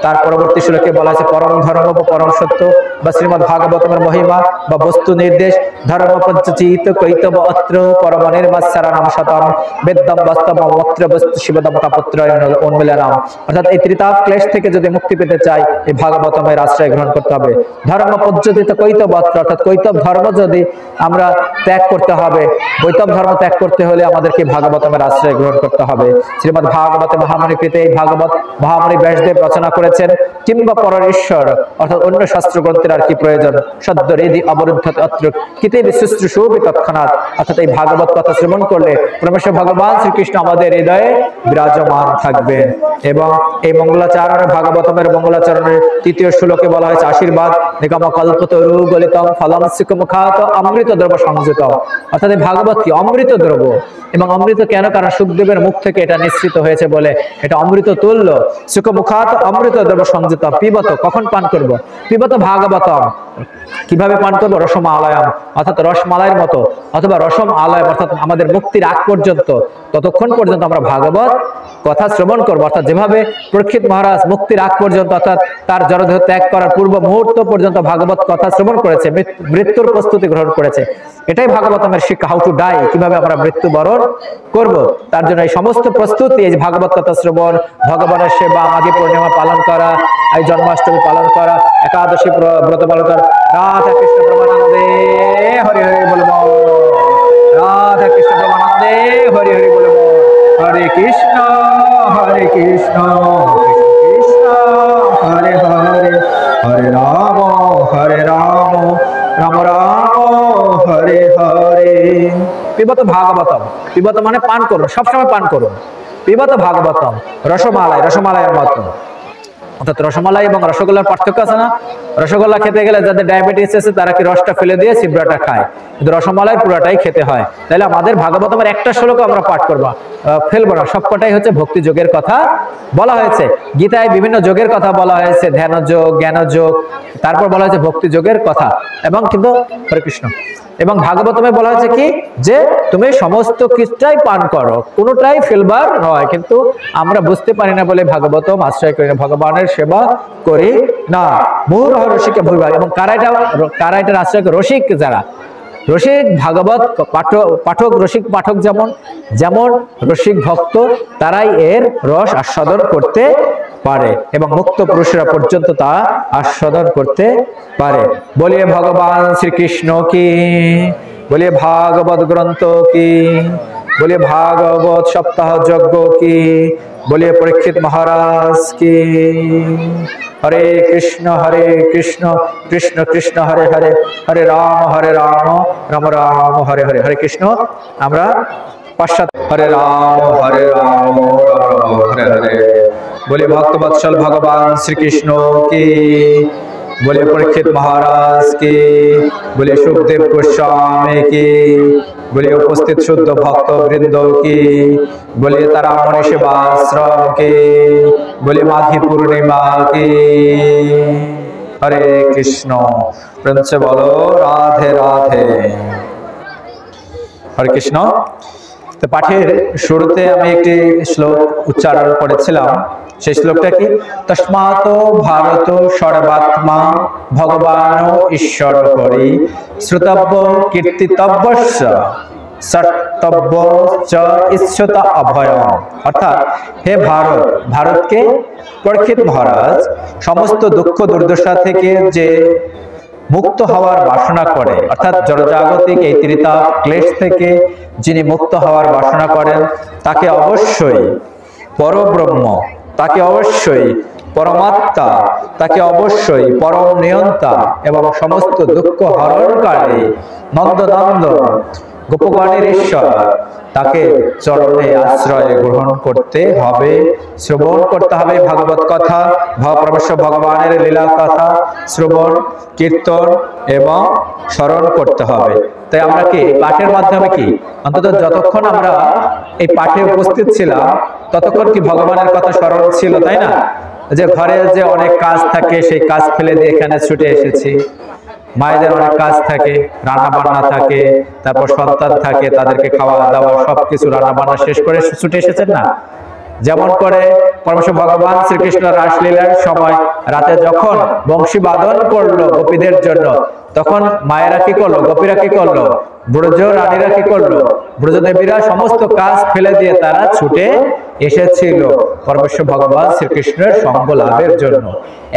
তার পরবর্তী শ্লোকে বলা আছে পরম ধর্ম বা পরম সত্য বা শ্রীমদ্ ভাগবতমের মহিমা বা বস্তু নির্দেশ। ধর্ম পঞ্চচিত কৈতব অত্র পরম নির্মাসারাম শতম বেদম বাস্তব অত্র বস্তু শিবদম তাপত্র উন্মিলনম। অর্থাৎ এই ত্রিতাপ ক্লেশ থেকে যদি মুক্তি পেতে চাই, এই ভাগবতমের আশ্রয় গ্রহণ করতে হবে। ধর্ম পঞ্চচিত কৈতব অত্র, অর্থাৎ কৈতব ধর্ম যদি আমরা ত্যাগ করতে হবে, বৈতব ধর্ম ত্যাগ করতে হলে আমাদেরকে ভাগবতমের আশ্রয় গ্রহণ করতে হবে। শ্রীমদ্ ভাগবতে মহামণিকৃতে এই ভাগবত মহামণি ব্যাসদেব রচনা করেছেন। কিংবা পরের ঈশ্বর, অর্থাৎ অন্য শাস্ত্র গ্রন্থের আর কি প্রয়োজন? সদ্য হৃদি অবরুদ্ধ অত্র কিতে শুশ্রূষবি তৎক্ষণাৎ। অর্থাৎ এই ভাগবত কথা শ্রবণ করলে পরমেশ্বর ভগবান শ্রীকৃষ্ণ আমাদের হৃদয়ে বিরাজমান থাকবেন। এবং এই মঙ্গলাচরণে, ভাগবতমের মঙ্গলাচরণের 3য় শ্লোকে বলা হয়েছে আশীর্বাদ নিগম কল্পতরু গলিতম ফলম সুখমুখাত অমৃত দ্রব্য সংযুত। অর্থাৎ এই ভাগবত কি? অমৃত দ্রব্য। এবং অমৃত কেন? কারণ সুখদেবের মুখ থেকে এটা নিঃসৃত হয়েছে বলে এটা অমৃত তুল্য। সুখমুখাত অমৃত দ্রব্য সংযুত। পিবত, কখন পান করব? পিবত ভাগবতম, কিভাবে পান করবো? রসম আলয়াম, অর্থাৎ রসমালাইয়ের মতো, অথবা রসম আলয়াম অর্থাৎ আমাদের মুক্তির আগ পর্যন্ত, ততক্ষণ পর্যন্ত আমরা ভাগবত কথা শ্রবণ করবো। অর্থাৎ যেভাবে পরীক্ষিত মহারাজ মুক্তির আগ পর্যন্ত অর্থাৎ তার জড়দেহ ত্যাগ করার পূর্ব মুহূর্ত পর্যন্ত ভাগবত কথা শ্রবণ করেছে, মৃত্যুর প্রস্তুতি গ্রহণ করেছে, এটাই ভাগবতমের শিক্ষা, হাউ টু ডাই, কিভাবে আমরা মৃত্যুবরণ করব। তার জন্য এই সমস্ত প্রস্তুতি, এই ভাগবত কথা শ্রবণ, ভগবানের সেবা, মাঘী পূর্ণিমা পালন করা, এই জন্মাষ্টমী পালন করা, একাদশী ব্রত পালন করা। রাধা কৃষ্ণ প্রেমানন্দে হরি হরি বলবো, রাধা কৃষ্ণ প্রেমানন্দে হরি হরি বলবো। হরে কৃষ্ণ কৃষ্ণ কৃষ্ণ হরে হরে, হরে রাম রাম রাম হরে হরে। পিবত ভাগবতম, পিবত মানে পান করুন, সবসময় পান করুন। পিবত ভাগবতম, রসমালাই, রসমালাইয়ের মতো। অর্থাৎ রসমালাই এবং রসগোল্লার পার্থক্য আছে না? রসগোল্লা খেতে গেলে যাদের ডায়াবেটিস আছে তারা কি রসটা ফেলে দিয়ে ছিবড়াটা খায়, কিন্তু রসমালাই পুরাটাই খেতে হয়। তাহলে আমাদের ভাগবতমের একটা শ্লোক আমরা পাঠ করবো, ফেলবো না, সবকটাই হচ্ছে ভক্তি যোগের কথা বলা হয়েছে। গীতায় বিভিন্ন যোগের কথা বলা হয়েছে, ধ্যান যোগ, জ্ঞান যোগ, তারপর বলা হয়েছে ভক্তি যোগের কথা। এবং কিন্তু হরে কৃষ্ণ, এবং ভাগবতমে বলা হয়েছে কি, যে তুমি সমস্ত কিছুটাই পান করো, কোনোটাই ফেলবার নয়। কিন্তু আমরা বুঝতে পারি না বলে ভাগবতম আশ্রয় করি না, ভগবানের সেবা করি না। মূঢ় রসিকে ভুইবা, এবং কারা এটার আশ্রয় করে? রসিক যারা, রসিক ভাগবত পাঠক, রসিক পাঠক যেমন রসিক ভক্ত, তারাই এর রস আস্বাদন করতে পারে, এবং মুক্ত পুরুষরা পর্যন্ত তা আস্বাদন করতে পারে। বলিয়ে ভগবান শ্রীকৃষ্ণ কি, বলিয়ে ভাগবত গ্রন্থ কি, বলিয়ে ভাগবত সপ্তাহ যজ্ঞ কি, বলিয়ে পরীক্ষিত মহারাজ কি। হরে কৃষ্ণ কৃষ্ণ কৃষ্ণ হরে হরে, হরে রাম রাম রাম হরে হরে। হরে কৃষ্ণ। আমরা পশ্চাৎ হরে রাম হরে হরে। বলে ভক্তবৎসল ভগবান শ্রীকৃষ্ণ কি, বলে পরীক্ষিত মহারাজ কি, বলে সুখদেব গোস্বামী কি, বলে উপস্থিত শুদ্ধ ভক্ত বৃন্দ কি, বলে তারা মনি সেবাশ্রম কি, বলে মাঘী পূর্ণিমা কি। হরে কৃষ্ণ। প্রেমসে বলো রাধে রাধে। হরে কৃষ্ণ। তো পাঠের শুরুতে আমি একটি শ্লোক উচ্চারণ করেছিলাম, সেই শ্লোকটা কি? তস্মাৎ ভারত সর্বাত্মা ভগবান ঈশ্বর করি, শ্রুতব্য কীর্তিতব্যস্য সর্তব্য চ ইচ্ছতা অভয়ম। অর্থাৎ হে ভারত, ভারতকে পরীক্ষিত মহারাজ সমস্ত দুঃখ দুর্দশা থেকে যে মুক্ত হওয়ার বাসনা করে, অর্থাৎ জড়জাগতিক এই ত্রিতাপ ক্লেশ থেকে যিনি মুক্ত হওয়ার বাসনা করেন, তাকে অবশ্যই পরব্রহ্ম, তাকে অবশ্যই পরমাত্মা, তাকে অবশ্যই পরম নিয়ন্তা এবং সমস্ত দুঃখ হরণকারী নন্দনন্দন গোপগণের ঈশ্বর, তাকে চরণে আশ্রয় গ্রহণ করতে হবে, শ্রবণ করতে হবে ভাগবত কথা, ভবপ্রবশ্য ভগবানের লীলা কথা শ্রবণ কীর্তন এবং স্মরণ করতে হবে। তাই আমরা কি পাঠের মাধ্যমে কি অন্তত যতক্ষণ আমরা এই পাঠে উপস্থিত ছিলাম ততক্ষণ কি ভগবানের কথা স্মরণ ছিল, তাই না? যে ঘরে যে অনেক কাজ থাকে সেই কাজ ফেলে দিয়ে এখানে ছুটে এসেছি, মায়েদের অনেক কাজ থাকে, রান্না বান্না থাকে, তারপর সন্তান থাকে, তাদেরকে খাওয়া দাওয়া সবকিছু রান্না বান্না শেষ করে ছুটে এসেছেন না? যেমন করে পরমেশ্বর ভগবান শ্রীকৃষ্ণ রাসলীলার সময় রাতে যখন বংশী বাদন করলো গোপীদের জন্য, তখন মায়েরা কি করলো, গোপীরা কি করলো, ব্রজ রানীরা কি করলো, ব্রজদেবীরা সমস্ত কাজ ফেলে দিয়ে তারা ছুটে এসেছিল পরমেশ্বর ভগবান শ্রীকৃষ্ণের সঙ্গ লাভের জন্য।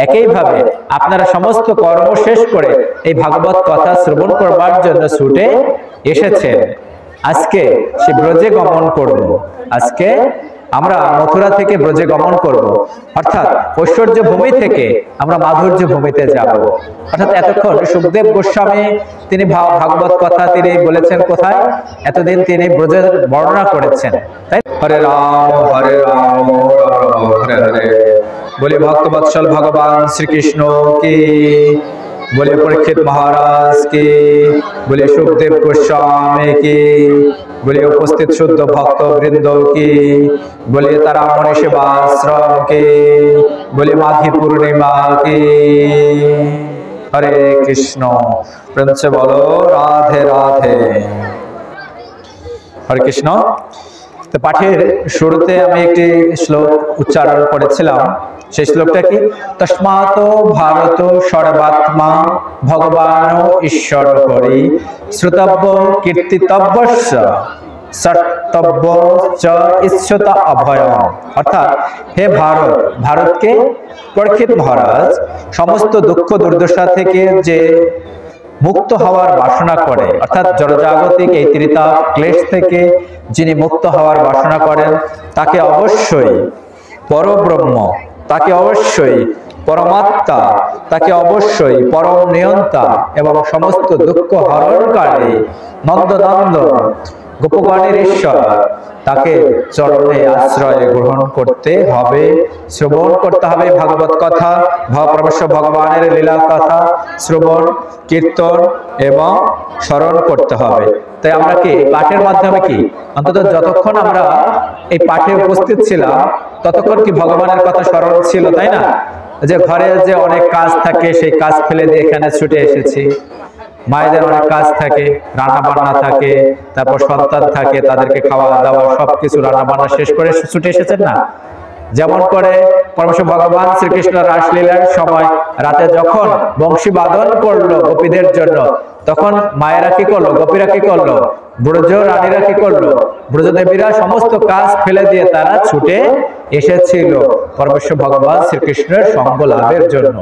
একইভাবে আপনারা সমস্ত কর্ম শেষ করে এই ভাগবত কথা শ্রবণ করবার জন্য ছুটে এসেছেন। আজকে সে ব্রজে গমন করব, আজকে আমরা মথুরা থেকে ব্রজে গমন করব, অর্থাৎ ঐশ্বর্য ভূমি থেকে আমরা মাধুর্য ভূমিতে যাব। অর্থাৎ এতক্ষণ সুখদেব গোস্বামী তিনি ভাগবত কথা তিনি বলেছেন কোথায়? এতদিন তিনি ব্রজের বর্ণনা করেছেন, তাই? হরে রাম হরে হরে। বলি ভক্তবৎসল ভগবান শ্রীকৃষ্ণ কি, বলে পরীক্ষিত মহারাজ কি, বলে সুখদেব গোস্বামী কি, বলে উপস্থিত শুদ্ধ ভক্ত বৃন্দ কি, বলে তারা মনি সেবাশ্রম কি, বলে মাঘী পূর্ণিমা কি। হরে কৃষ্ণ। প্রেম সে বলো রাধে রাধে। হরে কৃষ্ণ। তো পাঠের শুরুতে আমি একটি শ্লোক উচ্চারণ করেছিলাম। সেই শ্লোকটা কি? তস্মাৎ ভারত সর্বাত্মা ভগবান ঈশ্বর হরি শ্রুতব্য কীর্তিতব্যস্য সর্তব্য চ ইচ্ছুত অভয়ম। অর্থাৎ হে ভারত, ভারতকে পরীক্ষিত মহারাজ সমস্ত দুঃখ দুর্দশা থেকে যে মুক্ত হওয়ার বাসনা করে, অর্থাৎ জড়জাগতিক এই ত্রিতাপ ক্লেশ থেকে যিনি মুক্ত হওয়ার বাসনা করেন তাকে অবশ্যই পরব্রহ্ম, তাকে অবশ্যই পরমাত্মা, তাকে অবশ্যই পরম নিয়ন্তা এবং সমস্ত দুঃখ হরণকারী নন্দনন্দন গোপগণের ঈশ্বর তাকে চরণে আশ্রয় গ্রহণ করতে হবে, শ্রবণ করতে হবে ভাগবত কথা, পরমেশ্বর ভগবানের লীলা কথা শ্রবণ কীর্তন এবং স্মরণ করতে হবে। তাই আমরা কি পাঠের মাধ্যমে কি অন্তত যতক্ষণ আমরা এই পাঠে উপস্থিত ছিলাম ততক্ষণ কি ভগবানের কথা স্মরণ ছিল, তাই না? যে ঘরে যে অনেক কাজ থাকে সেই কাজ ফেলে দিয়ে এখানে ছুটে এসেছি। মায়েদের অনেক কাজ থাকে, রান্না বান্না থাকে, তারপর সন্তান থাকে, তাদেরকে খাওয়া দাওয়া সবকিছু রান্না বান্না শেষ করে ছুটে এসেছেন না? যেমন করে পরমেশ্বর ভগবান শ্রীকৃষ্ণ রাসলীলার সময় রাতে যখন বংশী বাদন করলো গোপীদের জন্য, তখন মায়েরা কি করলো, গোপীরা কি করলো, ব্রজ রানীরা কি করলো, ব্রজদেবীরা সমস্ত কাজ ফেলে দিয়ে তারা ছুটে এসেছিল পরমেশ্বর ভগবান শ্রীকৃষ্ণের সঙ্গ লাভের জন্য।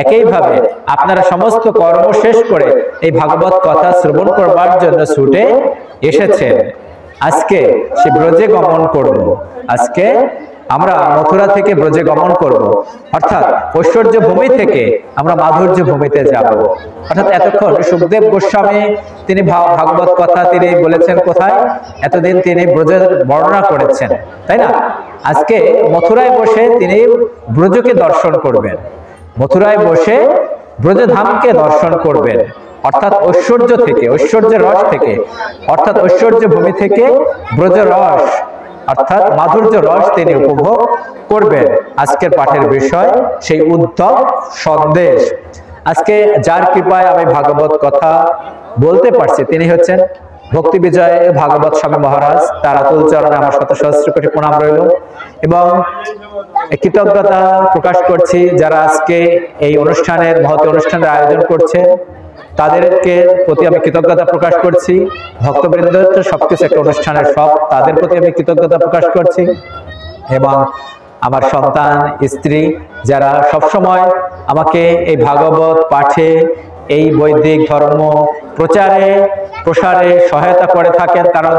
একইভাবে আপনারা সমস্ত কর্ম শেষ করে এই ভাগবত কথা শ্রবণ করবার জন্য ছুটে এসেছেন। আজকে সে ব্রজে গমন করব। আজকে আমরা মথুরা থেকে ব্রজে গমন করব, অর্থাৎ ঐশ্বর্য ভূমি থেকে আমরা মাধুর্য ভূমিতে যাব। অর্থাৎ এতক্ষণ সুখদেব গোস্বামী তিনি ভাগবত কথা তিনি বলেছেন কোথায়? এতদিন তিনি ব্রজের বর্ণনা করেছেন, তাই না? আজকে মথুরায় বসে তিনি ব্রজকে দর্শন করবেন, মথুরায় বসে ব্রজধামকে দর্শন করবেন, অর্থাৎ ঐশ্বর্য থেকে, ঐশ্বর্যের রস থেকে, অর্থাৎ ঐশ্বর্য ভূমি থেকে ব্রজ রস অর্থাৎ মাধুর্য রস তিনি উপভোগ করবেন। আজকের পাঠের বিষয় সেই উদ্ধব সন্দেশ। আজকে যার কৃপায় আমি ভাগবত কথা বলতে পারছি তিনি হচ্ছেন ভক্তি বিজয় ভাগবত স্বামী মহারাজ। তার আতুল চরণে আমার শত সহস্র কোটি প্রণাম রইল এবং কৃতজ্ঞতা প্রকাশ করছি যারা আজকে এই অনুষ্ঠানের মহৎ অনুষ্ঠানের আয়োজন করছে তাদেরকে প্রতি আমি কৃতজ্ঞতা প্রকাশ করছি। ভক্তবৃন্দ তো সবকিছু একটা অনুষ্ঠানের সব, তাদের প্রতি আমি কৃতজ্ঞতা প্রকাশ করছি এবং আমার সন্তান স্ত্রী যারা সবসময় আমাকে এই ভাগবত পাঠে এই বৈদিক ধর্ম প্রচারে প্রসারে সহায়তা করে থাকেন। কারণ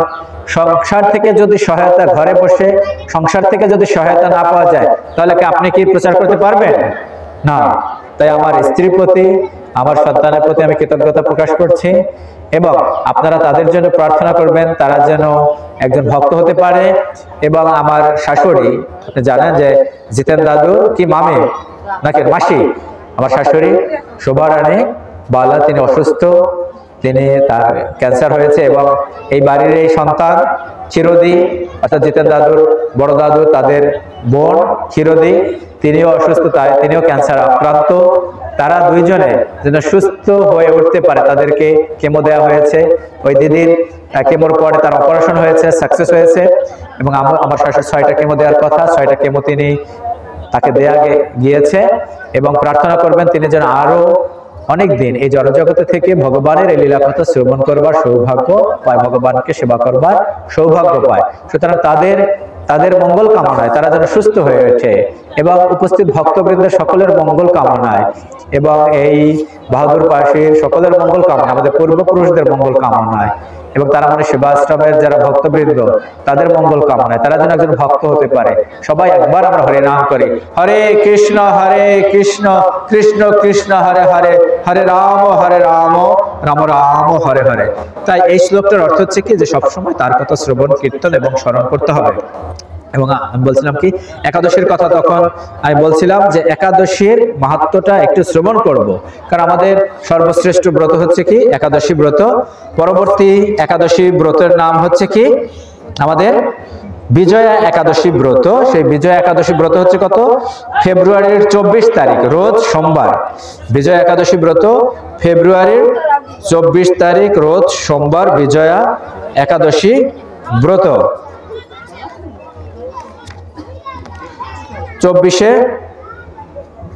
সংসার থেকে যদি সহায়তা, ঘরে বসে সংসার থেকে যদি সহায়তা না পাওয়া যায় তাহলে কি আপনি কি প্রচার করতে পারবেন না? তাই আমার স্ত্রীর প্রতি, আমার সন্তানের প্রতি আমি কৃতজ্ঞতা প্রকাশ করছি এবং আপনারা তাদের জন্য প্রার্থনা করবেন তারা যেন একজন ভক্ত হতে পারে। এবং আমার শাশুড়ি, আপনি জানেন যে জিতেন দাদু কি মামে নাকি মাসি, আমার শাশুড়ি শোভা রানী বালা, তিনি অসুস্থ, তিনি তার ক্যান্সার হয়েছে এবং এই বাড়ির এই সন্তান চিরদি অর্থাৎ জিতেন দাদুর বড় দাদু তাদের বোন চিরদি তিনিও অসুস্থ, তিনিও ক্যান্সার আক্রান্ত। তারা দুইজনে যেন সুস্থ হয়ে উঠতে পারে, তাদেরকে কেমো দেওয়া হয়েছে। ওই দিদির কেমোর পরে তার অপারেশন হয়েছে, সাকসেস হয়েছে এবং আমার শাশুড়ি 6টা কেমো দেওয়ার কথা, 6টা কেমো তিনি তাকে দেয়া গিয়েছে এবং প্রার্থনা করবেন তিনি যেন আরো অনেক দিন এই জড়জগতে থেকে ভগবানের এই লীলা কথা শ্রবণ করবার সৌভাগ্য পায়, ভগবানকে সেবা করবার সৌভাগ্য পায়। সুতরাং তাদের মঙ্গল কামনায় তারা যেন সুস্থ হয়ে ওঠে এবং উপস্থিত ভক্তবৃন্দের সকলের মঙ্গল কামনায় এবং এই বাহাদুর পাশীর সকলের মঙ্গল কামনায়, আমাদের পূর্বপুরুষদের মঙ্গল কামনায় এবং তারা মানে সেবাশ্রমের যারা ভক্তবৃন্দ তাদের মঙ্গল কামনায় তারা যেন একজন ভক্ত হতে পারে। সবাই একবার আমরা হরে নাম করি, হরে কৃষ্ণ কৃষ্ণ কৃষ্ণ হরে হরে, হরে রাম রাম রাম হরে হরে। তাই এই শ্লোকটার অর্থ হচ্ছে কি যে সবসময় তার কথা শ্রবণ কীর্তন এবং স্মরণ করতে হবে। এবং আমি বলছিলাম কি একাদশীর কথা, তখন আমি বলছিলাম যে একাদশীর মাহাত্ম্যটা একটু শ্রবণ করব, কারণ আমাদের সর্বশ্রেষ্ঠ ব্রত হচ্ছে কি একাদশী ব্রত। পরবর্তী একাদশী ব্রতের নাম হচ্ছে কি আমাদের বিজয়া একাদশী ব্রত। সেই বিজয়া একাদশী ব্রত হচ্ছে কত? ফেব্রুয়ারির 24 তারিখ, রোজ সোমবার। বিজয়া একাদশী ব্রত ফেব্রুয়ারির 24 তারিখ, রোজ সোমবার, বিজয়া একাদশী ব্রত। 24শে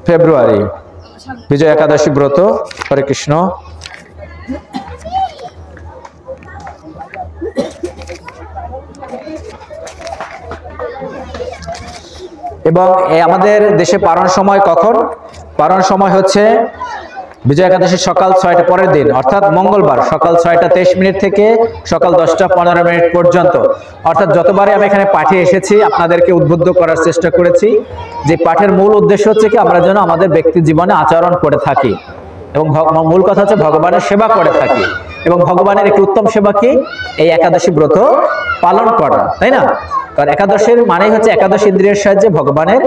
ফেব্রুয়ারি বিজয়া একাদশী ব্রত। হরে কৃষ্ণ। এবং আমাদের দেশে পারণ সময় কখন? পারণ সময় হচ্ছে বিজয়া একাদশী সকাল 6টা পরের দিন, অর্থাৎ মঙ্গলবার সকাল 6টা 23 মিনিট থেকে সকাল 10টা 15 মিনিট পর্যন্ত। অর্থাৎ যতবারই আমি এখানে পাঠে এসেছি আপনাদেরকে উদ্বুদ্ধ করার চেষ্টা করেছি যে পাঠের মূল উদ্দেশ্য হচ্ছে কি আমরা যেন আমাদের ব্যক্তি জীবনে আচরণ করে থাকি এবং মূল কথা হচ্ছে ভগবানের সেবা করে থাকি। এবং ভগবানের একটি উত্তম সেবা কি? এই একাদশী ব্রত পালন করা, তাই না? কারণ একাদশীর মানেই হচ্ছে একাদশ ইন্দ্রিয়ের সাহায্যে ভগবানের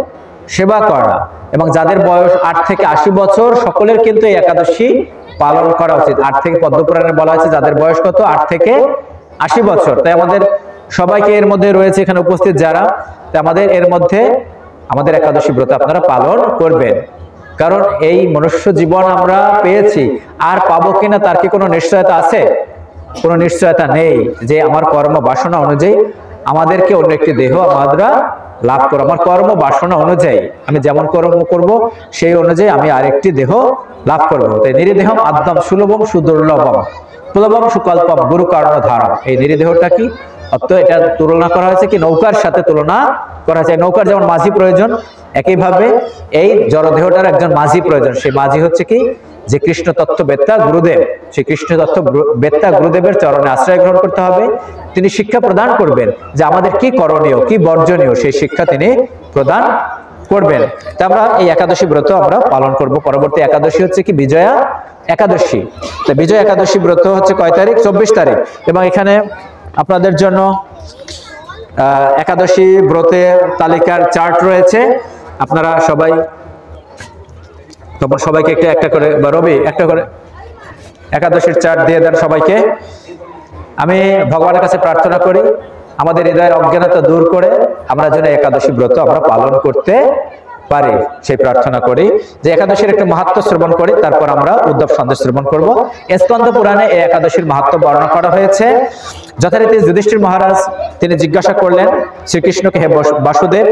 সেবা করা। এবং যাদের বয়স 8 থেকে 80 বছর সকলের কিন্তু এই একাদশী পালন করা উচিত। 8 থেকে পদ্মপুরাণে বলা হয়েছে যাদের বয়স কত? 8 থেকে 80 বছর। তাই আমাদের সবাইকে এর মধ্যে রয়েছে এখানে উপস্থিত যারা, তাই আমাদের এর মধ্যে আমাদের একাদশী ব্রত আপনারা পালন করবেন। কারণ এই মনুষ্য জীবন আমরা পেয়েছি, আর পাবো কিনা তার কি কোনো নিশ্চয়তা আছে? কোনো নিশ্চয়তা নেই যে আমার কর্ম বাসনা অনুযায়ী আমাদেরকে অন্য একটি দেহ আমরা লাভ করবো। আমার কর্ম বাসনা অনুযায়ী আমি যেমন কর্ম করব সেই অনুযায়ী আমি আরেকটি দেহ লাভ করব। তাই নিরীদেহম আদ্যম সুলভম সুদুর্লভম প্রলভম সুকল্পম গুরু কারণ ধারণ। এই নিরীদেহটা কি? অর্থাৎ এটা তুলনা করা হয়েছে কি নৌকার সাথে তুলনা করা হয়েছে। নৌকার যেমন মাঝি প্রয়োজন, একইভাবে এই জড়দেহটার একজন মাঝি প্রয়োজন। সেই মাঝি হচ্ছে কি? যে কৃষ্ণ তত্ত্ব বেত্তা গুরুদেব। সেই কৃষ্ণ তত্ত্ব বেত্তা গুরুদেবের চরণে আশ্রয় গ্রহণ করতে হবে। তিনি শিক্ষা প্রদান করবেন যে আমাদের কি করণীয়, কি বর্জনীয়, সেই শিক্ষা তিনি প্রদান করবেন। তা আমরা এই একাদশী ব্রত আমরা পালন করব। পরবর্তী একাদশী হচ্ছে কি? বিজয়া একাদশী। তো বিজয়া একাদশী ব্রত হচ্ছে কয় তারিখ? 24 তারিখ। এবং এখানে আপনাদের জন্য একাদশী ব্রতের তালিকার চার্ট রয়েছে। আপনারা সবাই তখন সবাইকে একটা করে, বা রবি একটা করে একাদশীর চার্ট দিয়ে দেন সবাইকে। আমি ভগবানের কাছে প্রার্থনা করি আমাদের হৃদয়ের অজ্ঞানতা দূর করে আমরা যেন একাদশী ব্রত আমরা পালন করতে পারি, সেই প্রার্থনা করি। যে একাদশীর একটু মাহাত্ম্য শ্রবণ করি, তারপর আমরা উদ্ধব সন্দেশ শ্রবণ করব। স্কন্দ পুরাণে এই একাদশীর মাহাত্ম্য বর্ণনা করা হয়েছে। যথারীতি যুধিষ্ঠির মহারাজ তিনি জিজ্ঞাসা করলেন শ্রীকৃষ্ণকে, হে বাসুদেব,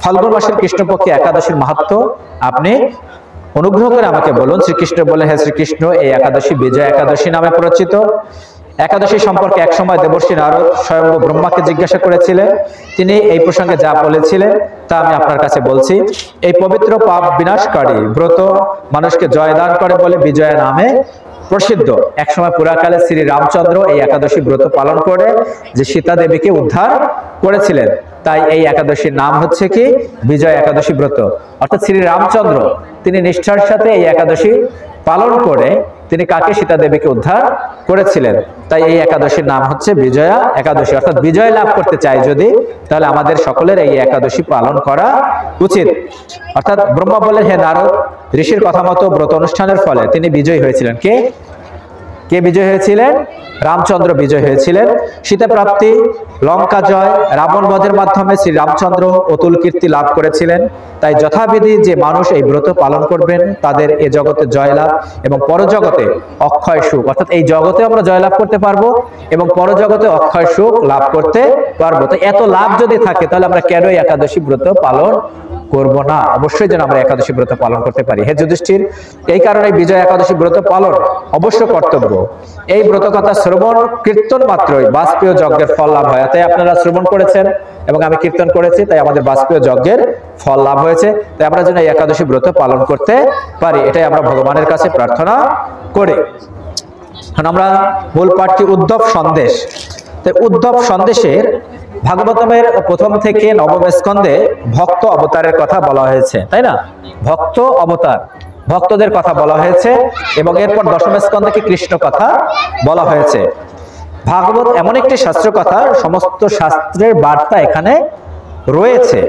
ফাল্গুন মাসের কৃষ্ণপক্ষে একাদশীর মাহাত্ম্য আপনি অনুগ্রহ করে আমাকে বলুন। শ্রীকৃষ্ণ বলে, হে শ্রীকৃষ্ণ, এই একাদশী বিজয়া একাদশী নামে পরিচিত। একাদশী সম্পর্কে এক সময় দেবর্ষি নারদ স্বয়ং ব্রহ্মাকে জিজ্ঞাসা করেছিলেন। তিনি এই প্রসঙ্গে যা বলেছিলেন তা আমি আপনার কাছে বলছি। এই পবিত্র পাপ বিনাশকারী ব্রত মানুষকে জয়দান করে বলে বিজয়া নামে প্রসিদ্ধ। একসময় পুরাকালে শ্রী রামচন্দ্র এই একাদশী ব্রত পালন করে যে সীতা দেবীকে উদ্ধার করেছিলেন। তাই এই একাদশীর নাম হচ্ছে কি? বিজয়া একাদশী ব্রত। অর্থাৎ শ্রী রামচন্দ্র তিনি নিষ্ঠার সাথে এই একাদশী পালন করে তিনি কাকে? সীতা দেবীকে উদ্ধার করেছিলেন। তাই এই একাদশীর নাম হচ্ছে বিজয়া একাদশী। অর্থাৎ বিজয় লাভ করতে চাই যদি, তাহলে আমাদের সকলের এই একাদশী পালন করা উচিত। অর্থাৎ ব্রহ্মা বলেন, হে নারদ, ঋষির কথা মতো ব্রত অনুষ্ঠানের ফলে তিনি বিজয়ী হয়েছিলেন। কে বিজয় হয়েছিলেন? রামচন্দ্র বিজয় হয়েছিলেন। সীতা প্রাপ্তি, লঙ্কা জয়, রাবণ বধের মাধ্যমে শ্রী রামচন্দ্র অতুল কীর্তি লাভ করেছিলেন। তাই যথাবিধি যে মানুষ এই ব্রত পালন করবেন তাদের এ জগতে জয়লাভ এবং পরজগতে অক্ষয় সুখ। অর্থাৎ এই জগতে আমরা জয়লাভ করতে পারবো এবং পরজগতে অক্ষয় সুখ লাভ করতে পারবো। তো এত লাভ যদি থাকে তাহলে আমরা কেন একাদশী ব্রত পালন করব না? অবশ্যই যেন আমরা একাদশী ব্রত পালন করতে পারি। হে যুধিষ্ঠির, এই কারণে বিজয়া একাদশী ব্রত পালন অবশ্য কর্তব্য। এই ব্রত কথা শ্রবণ কীর্তন মাত্রই বাষ্পীয় যজ্ঞের ফল লাভ হয়। তাই আপনারা শ্রবণ করেছেন এবং আমি কীর্তন করেছি, তাই আমাদের বাষ্পীয় যজ্ঞের ফল লাভ হয়েছে। তাই আমরা যেন এই একাদশী ব্রত পালন করতে পারি, এটাই আমরা ভগবানের কাছে প্রার্থনা করি। আমরা মূল পাঠটি উদ্ধব সন্দেশ। তাই উদ্ধব সন্দেশের ভাগবতমের প্রথম থেকে নবম স্কন্ধে ভক্ত অবতারের কথা বলা হয়েছে, তাই না? ভক্ত অবতার, ভক্তদের কথা বলা হয়েছে এবং এরপর দশম স্কন্ধে কৃষ্ণ কথা বলা হয়েছে। ভাগবত এমন একটি শাস্ত্র কথা, সমস্ত শাস্ত্রের বার্তা এখানে রয়েছে।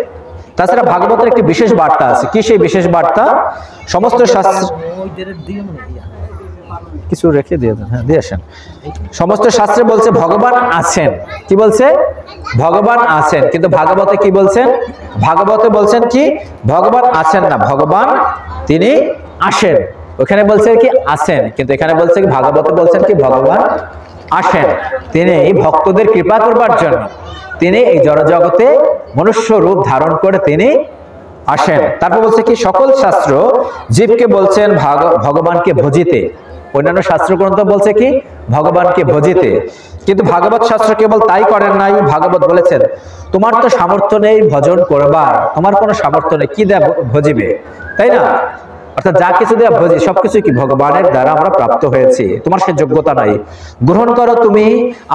তাছাড়া ভাগবতের একটি বিশেষ বার্তা আছে। কি সেই বিশেষ বার্তা? সমস্ত শাস্ত্র কিছু রেখে দিয়ে দেন, হ্যাঁ দিয়ে আসেন। সমস্ত শাস্ত্রে বলছে ভগবান আছেন, কি বলছে? ভগবান আছেন। কিন্তু ভাগবতে কি বলছেন? ভাগবতে বলছেন কি ভগবান আছেন না, ভগবান তিনি আসেন। ওখানে বলছে কি আছেন, কিন্তু এখানে বলছে কি ভাগবতে বলছেন কি ভগবান আসেন। তিনি ভক্তদের কৃপা করবার জন্য তিনি এই জড়জগতে মনুষ্য রূপ ধারণ করে তিনি আসেন। তারপর বলছে কি সকল শাস্ত্র জীবকে বলছেন ভগবানকে ভজিতে। অন্যান্য শাস্ত্র গ্রন্থ বলছে কি ভগবানকে ভজিতে, কিন্তু ভাগবত শাস্ত্র কেবল তাই করেন নাই। ভাগবত বলেছেন তোমার তো সামর্থ্য নেই ভজন করবার, তোমার কোনো সামর্থ্য নেই, কি দেয়া ভজিবে, তাই না? অর্থাৎ যা কিছু দেয়া ভজি সবকিছু কি ভগবানের দ্বারা আমরা প্রাপ্ত হয়েছি, তোমার সে যোগ্যতা নাই। গ্রহণ করো তুমি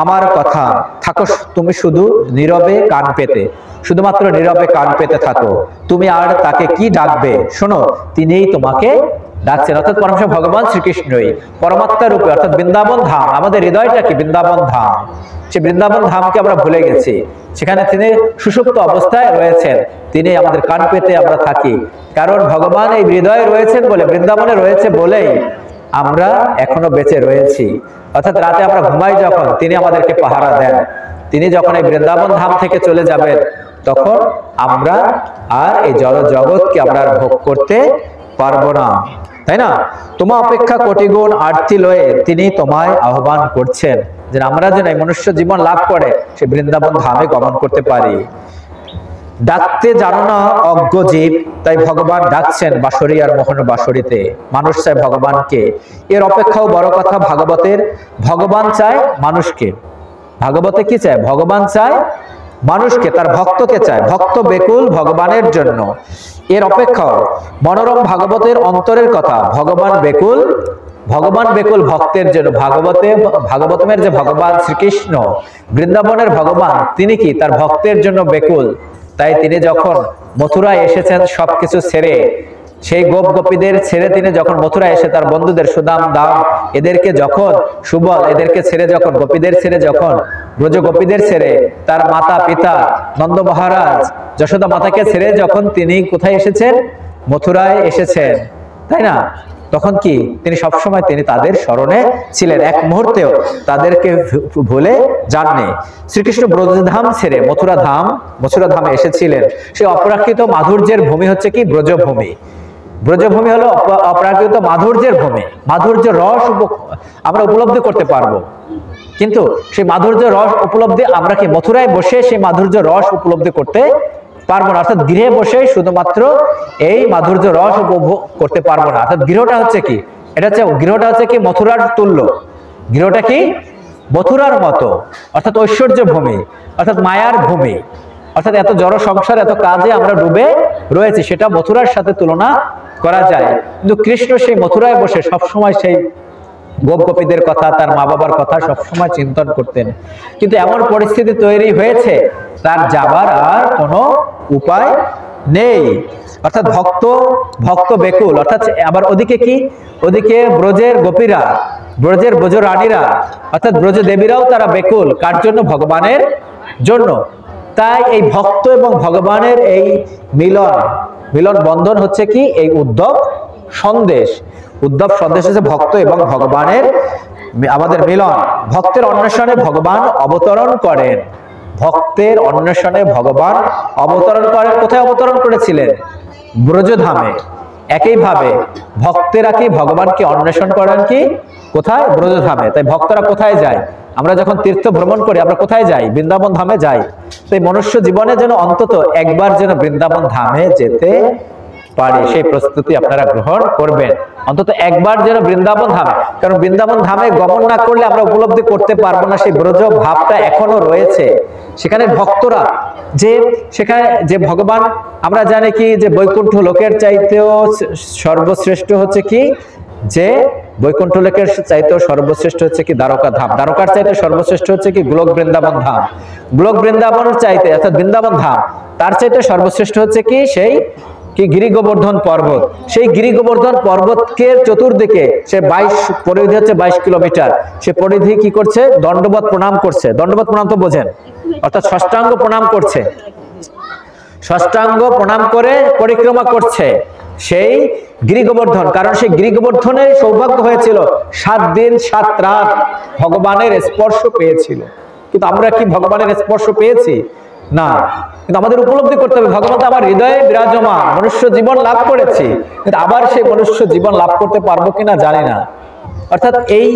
আমার কথা, থাকো তুমি শুধু নীরবে কান পেতে, শুধুমাত্র নীরবে কান পেতে থাকো। তুমি আর তাকে কি ডাকবে, শোনো তিনিই তোমাকে ডাকছেন। অর্থাৎ পরমেশ্বর ভগবান শ্রীকৃষ্ণই পরমাত্মা রূপে, অর্থাৎ বৃন্দাবন ধাম, আমাদের হৃদয়টা কি বৃন্দাবন ধাম, সে বৃন্দাবন ধামকে আমরা ভুলে গেছি। সেখানে তিনি সুষুপ্ত অবস্থায় রয়েছেন, তিনি আমাদের কান পেতে আমরা থাকি। কারণ ভগবান এই হৃদয়ে রয়েছেন বলে, বৃন্দাবনে রয়েছে বলেই আমরা এখনো বেঁচে রয়েছি। অর্থাৎ রাতে আমরা ঘুমাই যখন, তিনি আমাদেরকে পাহারা দেন। তিনি যখন এই বৃন্দাবন ধাম থেকে চলে যাবেন তখন আমরা আর এই জড় জগৎকে আমরা ভোগ করতে পারবো না, তাই না? তোমা অপেক্ষা কোটি গুণ আরতি লয়ে তিনি তোমায় আহ্বান করছেন, যে আমরা যেন এই মনুষ্য জীবন লাভ করে সে বৃন্দাবন ধামে গমন করতে পারি। ডাকতে জানো না অজ্ঞ জীব, তাই ভগবান ডাকছেন বাঁশরী আর মোহন বাঁশরীতে। মানুষ চায় ভগবানকে, এর অপেক্ষাও বড় কথা ভাগবতের। ভগবান চায় মানুষকে। ভাগবতে কি চায়? ভগবান চায় মানুষকে, তার ভক্তকে চায়। ভক্ত বেকুল ভগবানের জন্য, এর অপেক্ষাও মনোরম ভাগবতের অন্তরের কথা। ভগবান বেকুল ভক্তের জন্য। ভাগবতের যে ভগবান শ্রীকৃষ্ণ বৃন্দাবনের ভগবান, তিনি কি তার ভক্তের জন্য বেকুল। তাই তিনি যখন মথুরায় এসেছেন সবকিছু ছেড়ে, সেই গোপ গোপীদের ছেড়ে তিনি যখন মথুরায় এসে তার বন্ধুদের সুদাম দাম এদেরকে যখন সুবল এদেরকে ছেড়ে যখন গোপীদের ছেড়ে যখন ব্রজ গোপীদের ছেড়ে তার মাতা পিতা নন্দ মহারাজ যশোদা মাতাকে ছেড়ে যখন তিনি কোথায় এসেছেন? মথুরায় এসেছেন, তাই না? তখন কি তিনি সবসময় তিনি তাদের স্মরণে ছিলেন, এক মুহূর্তেও তাদেরকে ভুলে যাননি। শ্রীকৃষ্ণ ব্রজধাম ছেড়ে মথুরা ধামে এসেছিলেন। সেই অপ্রাকৃত মাধুর্যের ভূমি হচ্ছে কি ব্রজভূমি। ব্রজভূমি হলো অপ্রাকৃত মাধুর্যের ভূমি। মাধুর্য রস আমরা উপলব্ধি করতে পারবো, কিন্তু সেই মাধুর্য রস উপলব্ধি আমরা কি মথুরায় বসে সেই মাধুর্য রস উপলব্ধি করতে পারবো না। অর্থাৎ গৃহে বসে শুধুমাত্র এই মাধুর্য রস উপভোগ করতে পারবো না। অর্থাৎ গৃহটা হচ্ছে কি, গৃহটা হচ্ছে কি মথুরার তুল্য। গৃহটা কি মথুরার মতো, অর্থাৎ ঐশ্বর্য ভূমি, অর্থাৎ মায়ার ভূমি। অর্থাৎ এত জড় সংসার, এত কাজে আমরা ডুবে রয়েছি, সেটা মথুরার সাথে তুলনা করা যায়। কিন্তু কৃষ্ণ সেই মথুরায় বসে সবসময় সেই গোপ গোপীদের কথা, তার মা বাবার কথা সবসময় চিন্তন করতেন। কিন্তু এমন পরিস্থিতি তৈরি হয়েছে তার যাবার আর কোনো উপায় নেই। অর্থাৎ ভক্ত বেকুল। অর্থাৎ আবার ওদিকে কি, ওদিকে ব্রজের গোপীরা, ব্রজের ব্রজ রানীরা, অর্থাৎ ব্রজ দেবীরাও তারা বেকুল। কার জন্য? ভগবানের জন্য। তাই এই ভক্ত এবং ভগবানের এই মিলন বন্ধন হচ্ছে কি এই উদ্ধব সন্দেশ। উদ্ধব সন্দেশ হচ্ছে ভক্ত এবং ভগবানের আমাদের মিলন। ভক্তের অন্বেষণে ভগবান অবতরণ করেন। ভক্তের অন্বেষণে ভগবান অবতরণ করেন। কোথায় অবতরণ করেছিলেন? ব্রজধামে। একইভাবে ভক্তেরা কি ভগবানকে অন্বেষণ করেন কি কোথায়? ব্রজধামে। তাই ভক্তরা কোথায় যায়? আমরা যখন তীর্থ ভ্রমণ করি আমরা কোথায় যাই? বৃন্দাবন ধামে যাই। তাই মনুষ্য জীবনে যেন অন্তত একবার যেন বৃন্দাবন ধামে যেতে পারি, সেই প্রস্তুতি আপনারা গ্রহণ করবেন। অন্তত একবার যেন বৃন্দাবন ধামে, কারণ বৃন্দাবন ধামে গমন না করলে আমরা উপলব্ধি করতে পারবো না সেই ব্রজ ভাবটা এখনো রয়েছে। সেখানে ভক্তরা সেখানে যে ভগবান, আমরা জানি কি যে বৈকুণ্ঠ লোকের চাইতেও সর্বশ্রেষ্ঠ হচ্ছে কি, যে বৈকুণ্ঠ লোকের চাইতেও সর্বশ্রেষ্ঠ হচ্ছে কি দ্বারকা ধাম। দ্বারকার চাইতে সর্বশ্রেষ্ঠ হচ্ছে কি গোলক বৃন্দাবন ধাম। গোলক বৃন্দাবনের চাইতে অর্থাৎ বৃন্দাবন ধাম তার চাইতে সর্বশ্রেষ্ঠ হচ্ছে কি সেই কি গিরি গোবর্ধন পর্বত। সেই গিরি গোবর্ধন পর্বতকে চতুর্দিকে সে পরিধি হচ্ছে 22 কিলোমিটার। সে পরিধি কি করছে? দণ্ডবত প্রণাম করছে। দণ্ডবত প্রণাম তো বোঝেন, অর্থাৎ ষষ্ঠাঙ্গ প্রণাম করছে। ষষ্ঠাঙ্গ প্রণাম করে পরিক্রমা করছে। সেই গিরি গোবর্ধন, কারণ সেই গিরি গোবর্ধনের সৌভাগ্য হয়েছিল 7 দিন 7 রাত ভগবানের স্পর্শ পেয়েছিল। কিন্তু আমরা কি ভগবানের স্পর্শ পেয়েছি? না। কিন্তু আমাদের উপলব্ধি করতে হবে ভগবান তো আমার হৃদয়ে বিরাজমান, মনুষ্য জীবন লাভ করেছি, কিন্তু আবার সেই মনুষ্য জীবন লাভ করতে পারবো কিনা জানি না। অর্থাৎ এই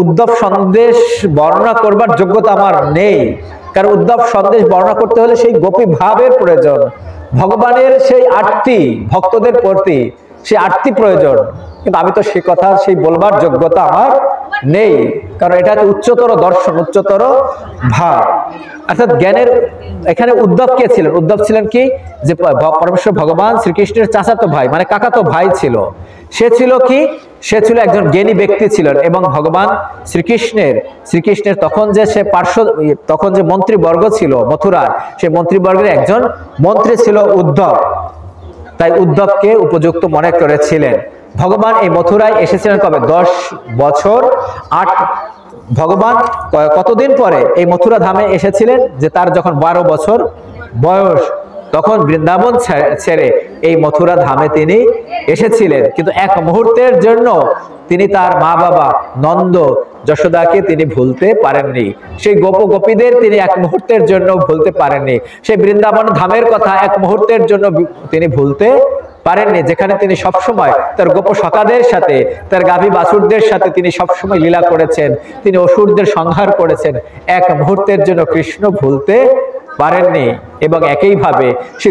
উদ্ধব সন্দেশ বর্ণনা করবার যোগ্যতা আমার নেই, কারণ উদ্ধব সন্দেশ বর্ণনা করতে হলে সেই গোপী ভাবের প্রয়োজন, ভগবানের সেই আরতি ভক্তদের প্রতি সেই আরতি প্রয়োজন। কিন্তু আমি তো সেই কথা সেই বলবার যোগ্যতা আমার নেই, কারণ এটা উচ্চতর দর্শন, উচ্চতর ভাব। অর্থাৎ জ্ঞানের এখানে উদ্ধব কে ছিলেন? উদ্ধব ছিলেন কি, যে পরমেশ্বর ভগবান শ্রীকৃষ্ণের চাচাতো ভাই, মানে কাকাতো ভাই ছিল। সে ছিল কি, সে ছিল একজন জ্ঞানী ব্যক্তি ছিলেন, এবং ভগবান শ্রীকৃষ্ণের তখন যে সে পার্শ্বদ, তখন যে মন্ত্রীবর্গ ছিল মথুরার, সেই মন্ত্রীবর্গের একজন মন্ত্রী ছিল উদ্ধব। তাই উদ্ধবকে উপযুক্ত মনে করেছিলেন। ভগবান এই মথুরায় এসেছিলেন কবে? 10 বছর 8 ভগবান কতদিন পরে এই মথুরা ধামে এসেছিলেন? যে তার যখন 12 বছর বয়স, তখন বৃন্দাবন ছেড়ে এই মথুরা ধামে তিনি এসেছিলেন। কিন্তু এক মুহূর্তের জন্য তিনি তার মা বাবা নন্দ যশোদাকে তিনি ভুলতে পারেননি, সেই গোপীদের তিনি এক মুহূর্তের জন্য ভুলতে পারেননি, সেই বৃন্দাবন ধামের কথা এক মুহূর্তের জন্য তিনি ভুলতে পারেননি, যেখানে তিনি সবসময় তার গোপ সখাদের সাথে, তার গাভী বাছুরদের সাথে তিনি সবসময় লীলা করেছেন, তিনি অসুরদের সংহার করেছেন, এক মুহূর্তের জন্য কৃষ্ণ ভুলতে পারেননি। এবং একইভাবে সে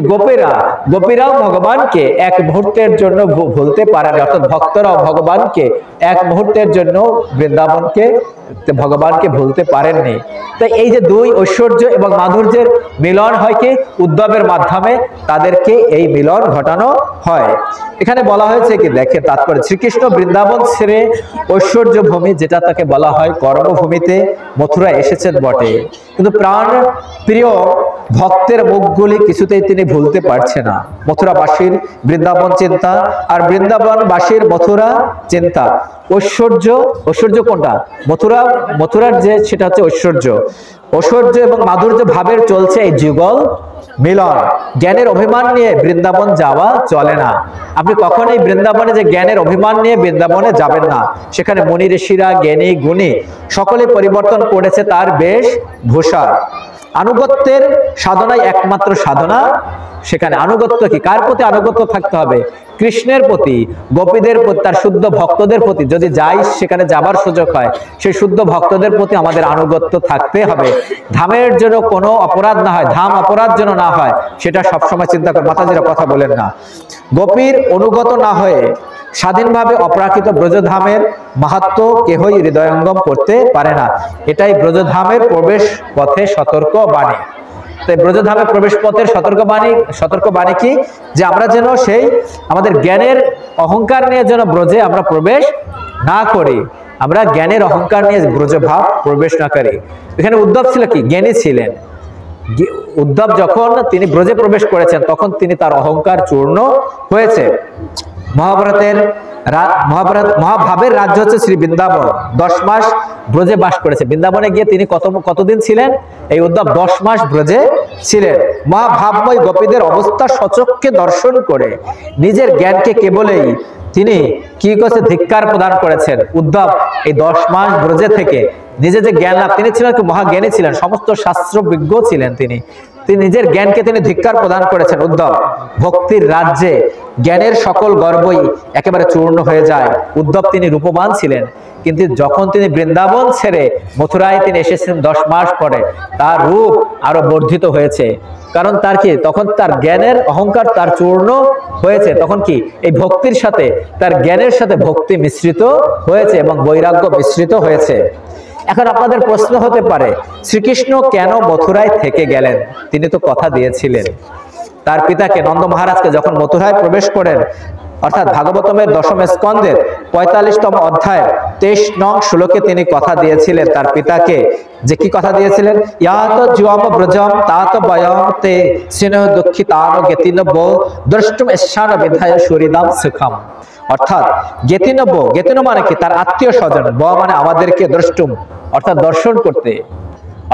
গোপীরাও ভগবানকে এক মুহূর্তের জন্য ভুলতে পারেন, অর্থাৎ ভক্তরাও ভগবানকে এক মুহূর্তের জন্য ভগবানকে ভুলতে পারেননি। তাই এই যে দুই ঐশ্বর্য এবং মাধুর্যের মিলন হয় কি উদ্ধবের মাধ্যমে, তাদেরকে এই মিলন ঘটানো হয়। এখানে বলা হয়েছে কি, দেখে তাৎপর্য, শ্রীকৃষ্ণ বৃন্দাবন ছেড়ে ঐশ্বর্য ভূমি, যেটা তাকে বলা হয় কর্মভূমিতে মথুরা এসেছেন বটে, কিন্তু প্রাণ প্রিয় ভক্তের মুখগুলি কিছুতেই তিনি ভুলতে পারছে না। মথুরাবাসীর বৃন্দাবন চিন্তা আর বৃন্দাবনবাসীর মথুরা চিন্তা। ঐশ্বর্য কোনটা? মথুরার যে সেটা হচ্ছে ঐশ্বর্য এবং মাধুর্য ভাবের চলছে এই যুগল মিলন। জ্ঞানের অভিমান নিয়ে বৃন্দাবন যাওয়া চলে না। আপনি কখনোই বৃন্দাবনে যে জ্ঞানের অভিমান নিয়ে বৃন্দাবনে যাবেন না। সেখানে মুনি ঋষিরা, জ্ঞানী গুণী সকলে পরিবর্তন করেছে তার বেশ ভূষা। আনুগত্যের সাধনাই একমাত্র সাধনা। সেখানে আনুগত্য কি, কার প্রতি আনুগত্য থাকতে হবে? কৃষ্ণের প্রতি, গোপীদের প্রতি, তার শুদ্ধ ভক্তদের প্রতি। যদি যাই সেখানে যাবার সুযোগ হয়, সেই শুদ্ধ ভক্তদের প্রতি আমাদের আনুগত্য থাকতে হবে। ধামের জন্য কোনো অপরাধ না হয়, ধাম অপরাধ যেন না হয়, সেটা সবসময় চিন্তা করে মাতাজিরা কথা বলেন না। গোপীর অনুগত না হয়ে স্বাধীনভাবে অপ্রাকৃত ব্রজধামের মাহাত্ম্য কেহই হৃদয়ঙ্গম করতে পারে না। এটাই ব্রজধামের প্রবেশ পথে সতর্ক বাণী। তাই ব্রজধামে প্রবেশ পথের সতর্ক বাণী কি, যে আমরা যেন সেই আমাদের জ্ঞানের অহংকার নিয়ে যেন ব্রজে আমরা প্রবেশ না করি, আমরা জ্ঞানের অহংকার নিয়ে ব্রজ ভাব প্রবেশ না করি। এখানে উদ্ধব ছিল কি, জ্ঞানী ছিলেন। উদ্ধব যখন তিনি ব্রজে প্রবেশ করেছেন, তখন তিনি তার অহংকার চূর্ণ হয়েছে। মহাভাবের রাজ্য হচ্ছে শ্রী বৃন্দাবন। 10 মাস ব্রজে বাস করেছে। বৃন্দাবনে গিয়ে তিনি কতদিন ছিলেন? এই উদ্ধব 10 মাস ব্রজে ছিলেন। মহাভাবময় গোপীদের অবস্থা সচক্ষে দর্শন করে নিজের জ্ঞানকে কেবলেই তিনি কি করছে, ধিক্কার প্রদান করেছেন। উদ্ধব এই 10 মাস ব্রজে থেকে নিজে যে জ্ঞান লাভ, তিনি ছিলেন মহাজ্ঞানী ছিলেন, সমস্ত শাস্ত্রবিজ্ঞ ছিলেন তিনি নিজের জ্ঞানকে তিনি ধিক্কার প্রদান করেছেন। উদ্ধব ভক্তির রাজ্যে জ্ঞানের সকল গর্বই একেবারে চূর্ণ হয়ে যায়। উদ্ধব তিনি রূপবান ছিলেন, কিন্তু যখন তিনি বৃন্দাবন ছেড়ে মথুরায় তিনি এসেছেন 10 মাস পরে, তার রূপ আরো বর্ধিত হয়েছে। কারণ তার কি, তখন তার জ্ঞানের অহংকার তার চূর্ণ হয়েছে। তখন কি এই ভক্তির সাথে, তার জ্ঞানের সাথে ভক্তি মিশ্রিত হয়েছে এবং বৈরাগ্য মিশ্রিত হয়েছে। এখন আপনাদের প্রশ্ন হতে পারে, শ্রীকৃষ্ণ কেন মথুরায় থেকে গেলেন? তিনি তো কথা দিয়েছিলেন তার পিতাকে, নন্দ মহারাজকে, যখন মথুরায় প্রবেশ করেন, অর্থাৎ ভাগবতমের 10ম স্কন্ধের 45তম অধ্যায় 23 নং শ্লোকে তিনি কথা দিয়েছিলেন তার পিতাকে। যে কি কথা দিয়েছিলেন? ইয়াত জীবম ব্রজম তাত বয়ম তে স্নেহ দুঃখিতান গতিনব দ্রষ্টুম ঈশান বিধায় সুরিদাম সুখম। অর্থাৎ গেতিনব মানে কি, তার আত্মীয় স্বজন, মানে আমাদেরকে দ্রষ্টুম অর্থাৎ দর্শন করতে।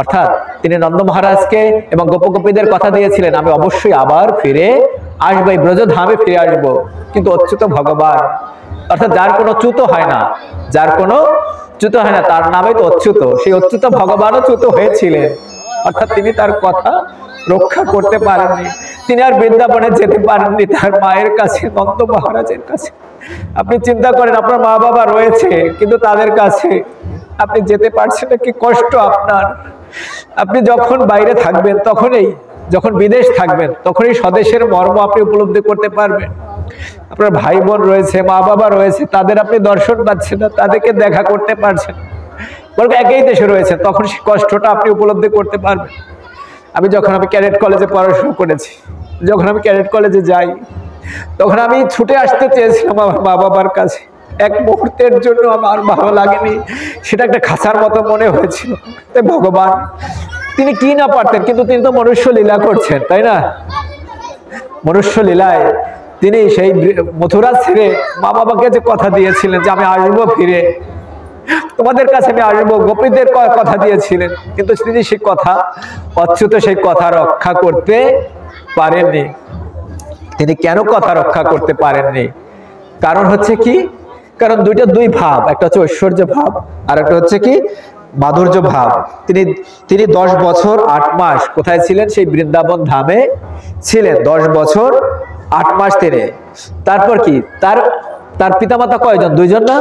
অর্থাৎ তিনি নন্দ মহারাজকে এবং গোপগোপীদের কথা দিয়েছিলেন, আমি অবশ্যই আবার ফিরে আসবো, এই ব্রজধামে ফিরে আসবো। কিন্তু অচ্যুত ভগবান, অর্থাৎ যার কোনো চ্যুত হয় না, যার কোনো চ্যুত হয় না, তার নামে তো অচ্যুত। সেই অচ্যুত ভগবানও চ্যুত হয়েছিলেন, অর্থাৎ তিনি তার কথা রক্ষা করতে পারেননি। তিনি আর বৃন্দাবনে যেতে পারেননি তার মায়ের কাছে, নন্দ মহারাজের কাছে। আপনি চিন্তা করেন, আপনার মা বাবা রয়েছে, কিন্তু তাদের কাছে আপনি যেতে পারছেন না, কি কষ্ট আপনার। আপনি যখন বাইরে থাকবেন, তখনই, যখন বিদেশ থাকবেন, তখনই স্বদেশের মর্ম আপনি উপলব্ধি করতে পারবেন। আপনার ভাই বোন রয়েছে, মা বাবা রয়েছে, তাদের আপনি দর্শন পাচ্ছেন না, তাদেরকে দেখা করতে পারছেন, বরং একই দেশে রয়েছে, তখন সেই কষ্টটা আপনি উপলব্ধি করতে পারবেন। আমি ক্যাডেট কলেজে পড়াশোনা করেছি, যখন আমি ক্যাডেট কলেজে যাই, তখন আমি ছুটে আসতে চেয়েছিলাম আমার মা বাবার কাছে। এক মুহূর্তের জন্য আমার ভালো লাগেনি, সেটা একটা খাঁচার মতো মনে হয়েছিল। তাই ভগবান তিনি কি না পারতেন, কিন্তু তিনি তো মনুষ্য লীলা করছেন, তাই না? মনুষ্য লীলায় তিনি সেই মথুরা ছেড়ে মা বাবাকে যে কথা দিয়েছিলেন যে আমি আসবো ফিরে, তোমাদের কাছে আমি আসবো, গোপীদের কথা দিয়েছিলেন, কিন্তু তিনি সেই কথা, অচ্যুত সেই কথা রক্ষা করতে পারেননি। তিনি কেন কথা রক্ষা করতে পারেননি? কারণ হচ্ছে কি, কারণ দুই ভাব, একটা হচ্ছে ঐশ্বর্য ভাব, আর একটা হচ্ছে কি মাধুর্য ভাব। তিনি 10 বছর 8 মাস কোথায় ছিলেন? সেই বৃন্দাবন ধামে ছিলেন 10 বছর 8 মাস তিনি। তারপর কি, তার পিতামাতা কয়জন? 2 জন না?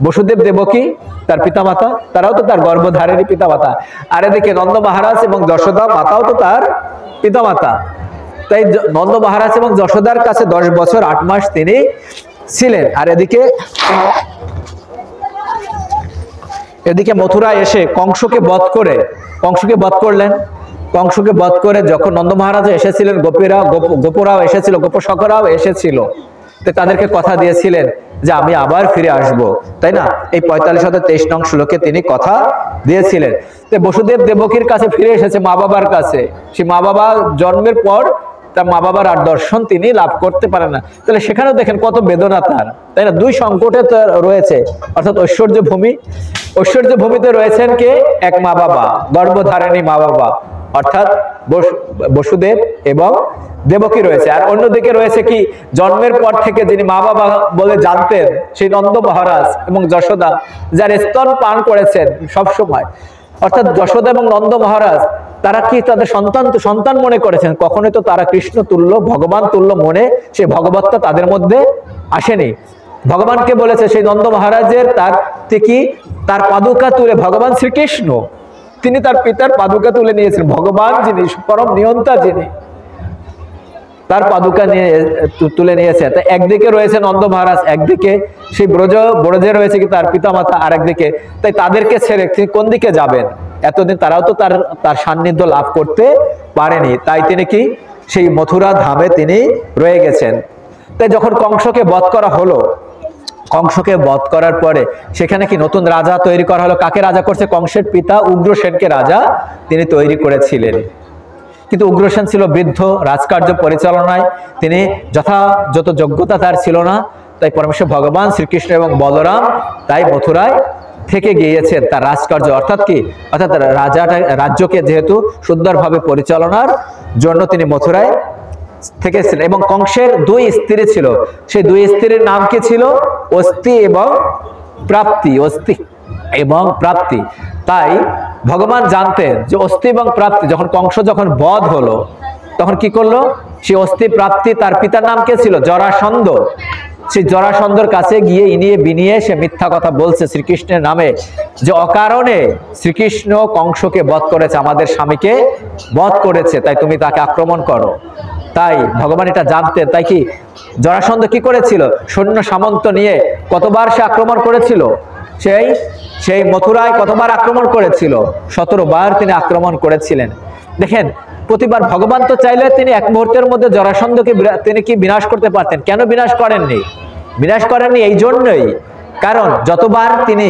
বসুদেব দেবকী তার পিতামাতা, তারাও তো তার গর্ভধারণী পিতামাতা। আর এদিকে নন্দ মহারাজ এবং যশোদা মাতাও তো তার পিতামাতা। তাই নন্দ মহারাজ এবং যশোদার কাছে 10 বছর 8 মাস তিনি ছিলেন। আর এদিকে মথুরা এসে কংসকে বধ করলেন। কংসকে বধ করে যখন নন্দ মহারাজ এসেছিলেন, গোপরাও এসেছিল, গোপসকরাও এসেছিল, তাদেরকে কথা দিয়েছিলেন যে আমি আবার ফিরে আসব, তাই না? এই 45-23 নং শ্লোকে তিনি কথা দিয়েছিলেন। বসুদেব দেবকীর কাছে ফিরে এসেছে, মা বাবার কাছে। সেই মা বাবা জন্মের পর তার মা বাবার আর দর্শন তিনি লাভ করতে পারেন না। তাহলে সেখানেও দেখেন কত বেদনা তার, তাই না? 2 সংকটে রয়েছে, অর্থাৎ ঐশ্বর্য ভূমিতে রয়েছেন কে? এক মা বাবা, গর্ভধারিণী মা বাবা, অর্থাৎ বসুদেব এবং দেবকী রয়েছে। আর অন্যদিকে রয়েছে কি, জন্মের পর থেকে যিনি মা বাবা বলে জানতেন, সেই নন্দ মহারাজ এবং যশোদা, যার স্তন পান করেছেন সব সময়। অর্থাৎ যশোদা এবং নন্দ মহারাজ, তারা কি তাদের সন্তান মনে করেছেন? কখনোই তো তারা কৃষ্ণ তুল্য, ভগবান তুল্য মনে সেই ভগবত্তা তাদের মধ্যে আসেনি। ভগবানকে বলেছে সেই নন্দ মহারাজের তার পাদুকা তুলে, ভগবান শ্রীকৃষ্ণ তিনি তার পিতার পাদুকা তুলে নিয়েছেন। ভগবান যিনি, পরম নিয়ন্তা যিনি, তার পাদুকা তুলে নিয়েছেন। তাই একদিকে রয়েছে নন্দ মহারাজ, একদিকে সেই ব্রজে রয়েছে কি তার পিতামাতা, আর একদিকে। তাই তাদেরকে ছেড়ে তিনি কোন দিকে যাবেন? এতদিন তারাও তো তার সান্নিধ্য লাভ করতে পারেনি, তাই তিনি কি সেই মথুরা ধামে তিনি রয়ে গেছেন। তাই যখন কংসকে বধ করা হলো, কংসকে বধ করার পরে সেখানে কি নতুন রাজা তৈরি করা হলো। কাকে রাজা করছে? কংসের পিতা উগ্রসেনকে রাজা তিনি তৈরি করেছিলেন। কিন্তু উগ্রসেন ছিল বৃদ্ধ, রাজকার্য পরিচালনায় তিনি যথাযথ যোগ্যতা তার ছিল না। তাই পরমেশ্বর ভগবান শ্রীকৃষ্ণ এবং বলরাম তাই মথুরায় থেকে গিয়েছেন তার রাজকার্য, অর্থাৎ রাজ্যকে যেহেতু সুন্দরভাবে পরিচালনার জন্য তিনি মথুরায় থেকেছিলেন। এবং কংসের 2 স্ত্রী ছিল, সেই 2 স্ত্রীর নাম কি ছিল? অস্তি এবং প্রাপ্তি। তাই ভগবান জানতেন যে অস্তি এবং প্রাপ্তি, কংস যখন বধ হলো, তখন কি করলো? সেই অস্তি প্রাপ্তি, তার পিতার নাম কে ছিল? জরাসন্ধ। সেই জরাসন্ধর কাছে গিয়ে ইনিয়ে বিনিয়ে সে মিথ্যা কথা বলছে শ্রীকৃষ্ণের নামে, যে অকারণে শ্রীকৃষ্ণ কংসকে বধ করেছে, আমাদের স্বামীকে বধ করেছে, তাই তুমি তাকে আক্রমণ করো। তাই ভগবান এটা জানতেন। তাই কি জরাসন্ধ কি করেছিল? সৈন্য সামন্ত নিয়ে কতবার সে আক্রমণ করেছিল? সেই মথুরায় কতবার আক্রমণ করেছিল? 17 বার তিনি আক্রমণ করেছিলেন। দেখেন, প্রতিবার ভগবান তো চাইলে তিনি এক মুহূর্তের মধ্যে জরাসন্ধকে তিনি কি বিনাশ করতে পারতেন। কেন বিনাশ করেননি? এই জন্যই, কারণ যতবার তিনি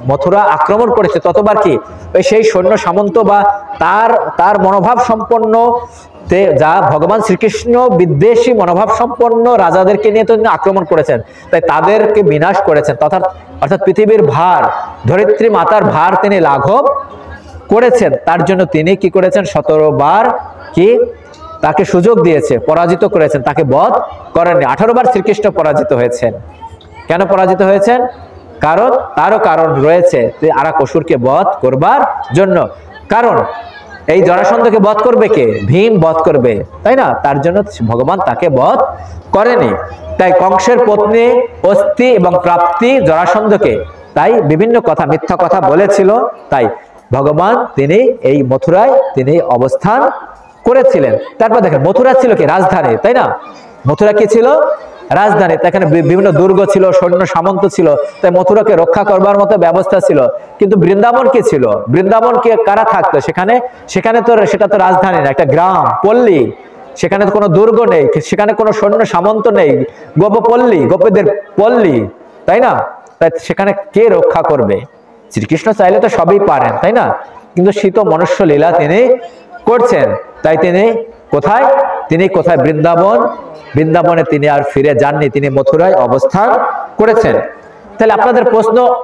মথুরা আক্রমণ করেছে, ততবার কি সেই সৈন্য সামন্ত বা তার মনোভাব সম্পন্ন, যা ভগবান শ্রীকৃষ্ণ বিদ্বেষী মনোভাব সম্পন্ন রাজাদেরকে নিয়ে তিনি আক্রমণ করেছেন। তাই তাদেরকে বিনাশ করেছেন, অর্থাৎ পৃথিবীর ভার, ধরিত্রী মাতার ভার তিনি লাঘব করেছেন। তার জন্য তিনি কি করেছেন? 17 বার কি তাকে সুযোগ দিয়েছে, পরাজিত করেছেন, তাকে বধ করেননি। 18 বার শ্রীকৃষ্ণ পরাজিত হয়েছেন। কেন পরাজিত হয়েছেন? কারণ তারও কারণ রয়েছে আরাক-অসুরকে বধ করবার জন্য। কারণ এই জরাসন্ধকে বধ করবে কে? ভীম বধ করবে, তাই না? তার জন্য ভগবান তাকে বধ করেনি। তাই কংসের পত্নী অস্থি এবং প্রাপ্তি জরাসন্ধকে তাই বিভিন্ন কথা, মিথ্যা কথা বলেছিল। তাই ভগবান তিনি এই মথুরায় তিনি অবস্থান করেছিলেন। তারপর দেখেন মথুরা ছিল কি? রাজধানী, তাই না? মথুরা কি ছিল? রাজধানী। এখানে বিভিন্ন দুর্গ ছিল, সৈন্য সামন্ত ছিল, তাই মথুরাকে রক্ষা করবার মতো ব্যবস্থা ছিল। কিন্তু বৃন্দাবন কি ছিল? বৃন্দাবন কে কারা থাকতো সেখানে? সেখানে তো সেটা তো রাজধানী না, একটা গ্রাম, পল্লী। সেখানে তো কোনো দুর্গ নেই, সেখানে কোনো সৈন্য সামন্ত নেই, গোপপল্লী, গোপীদের পল্লী, তাই না? তাই সেখানে কে রক্ষা করবে? শ্রীকৃষ্ণ চাইলে তো সবই পারেন, তাই না? কিন্তু শীত মনুষ্য লীলা তিনি করছেন। তাই তিনি কোথায়? তিনি কোথায়? বৃন্দাবন। বৃন্দাবনে তিনি আর ফিরে যাননি, তিনি মথুরায় অবস্থান করেছেন। তাহলে আপনাদের প্রশ্ন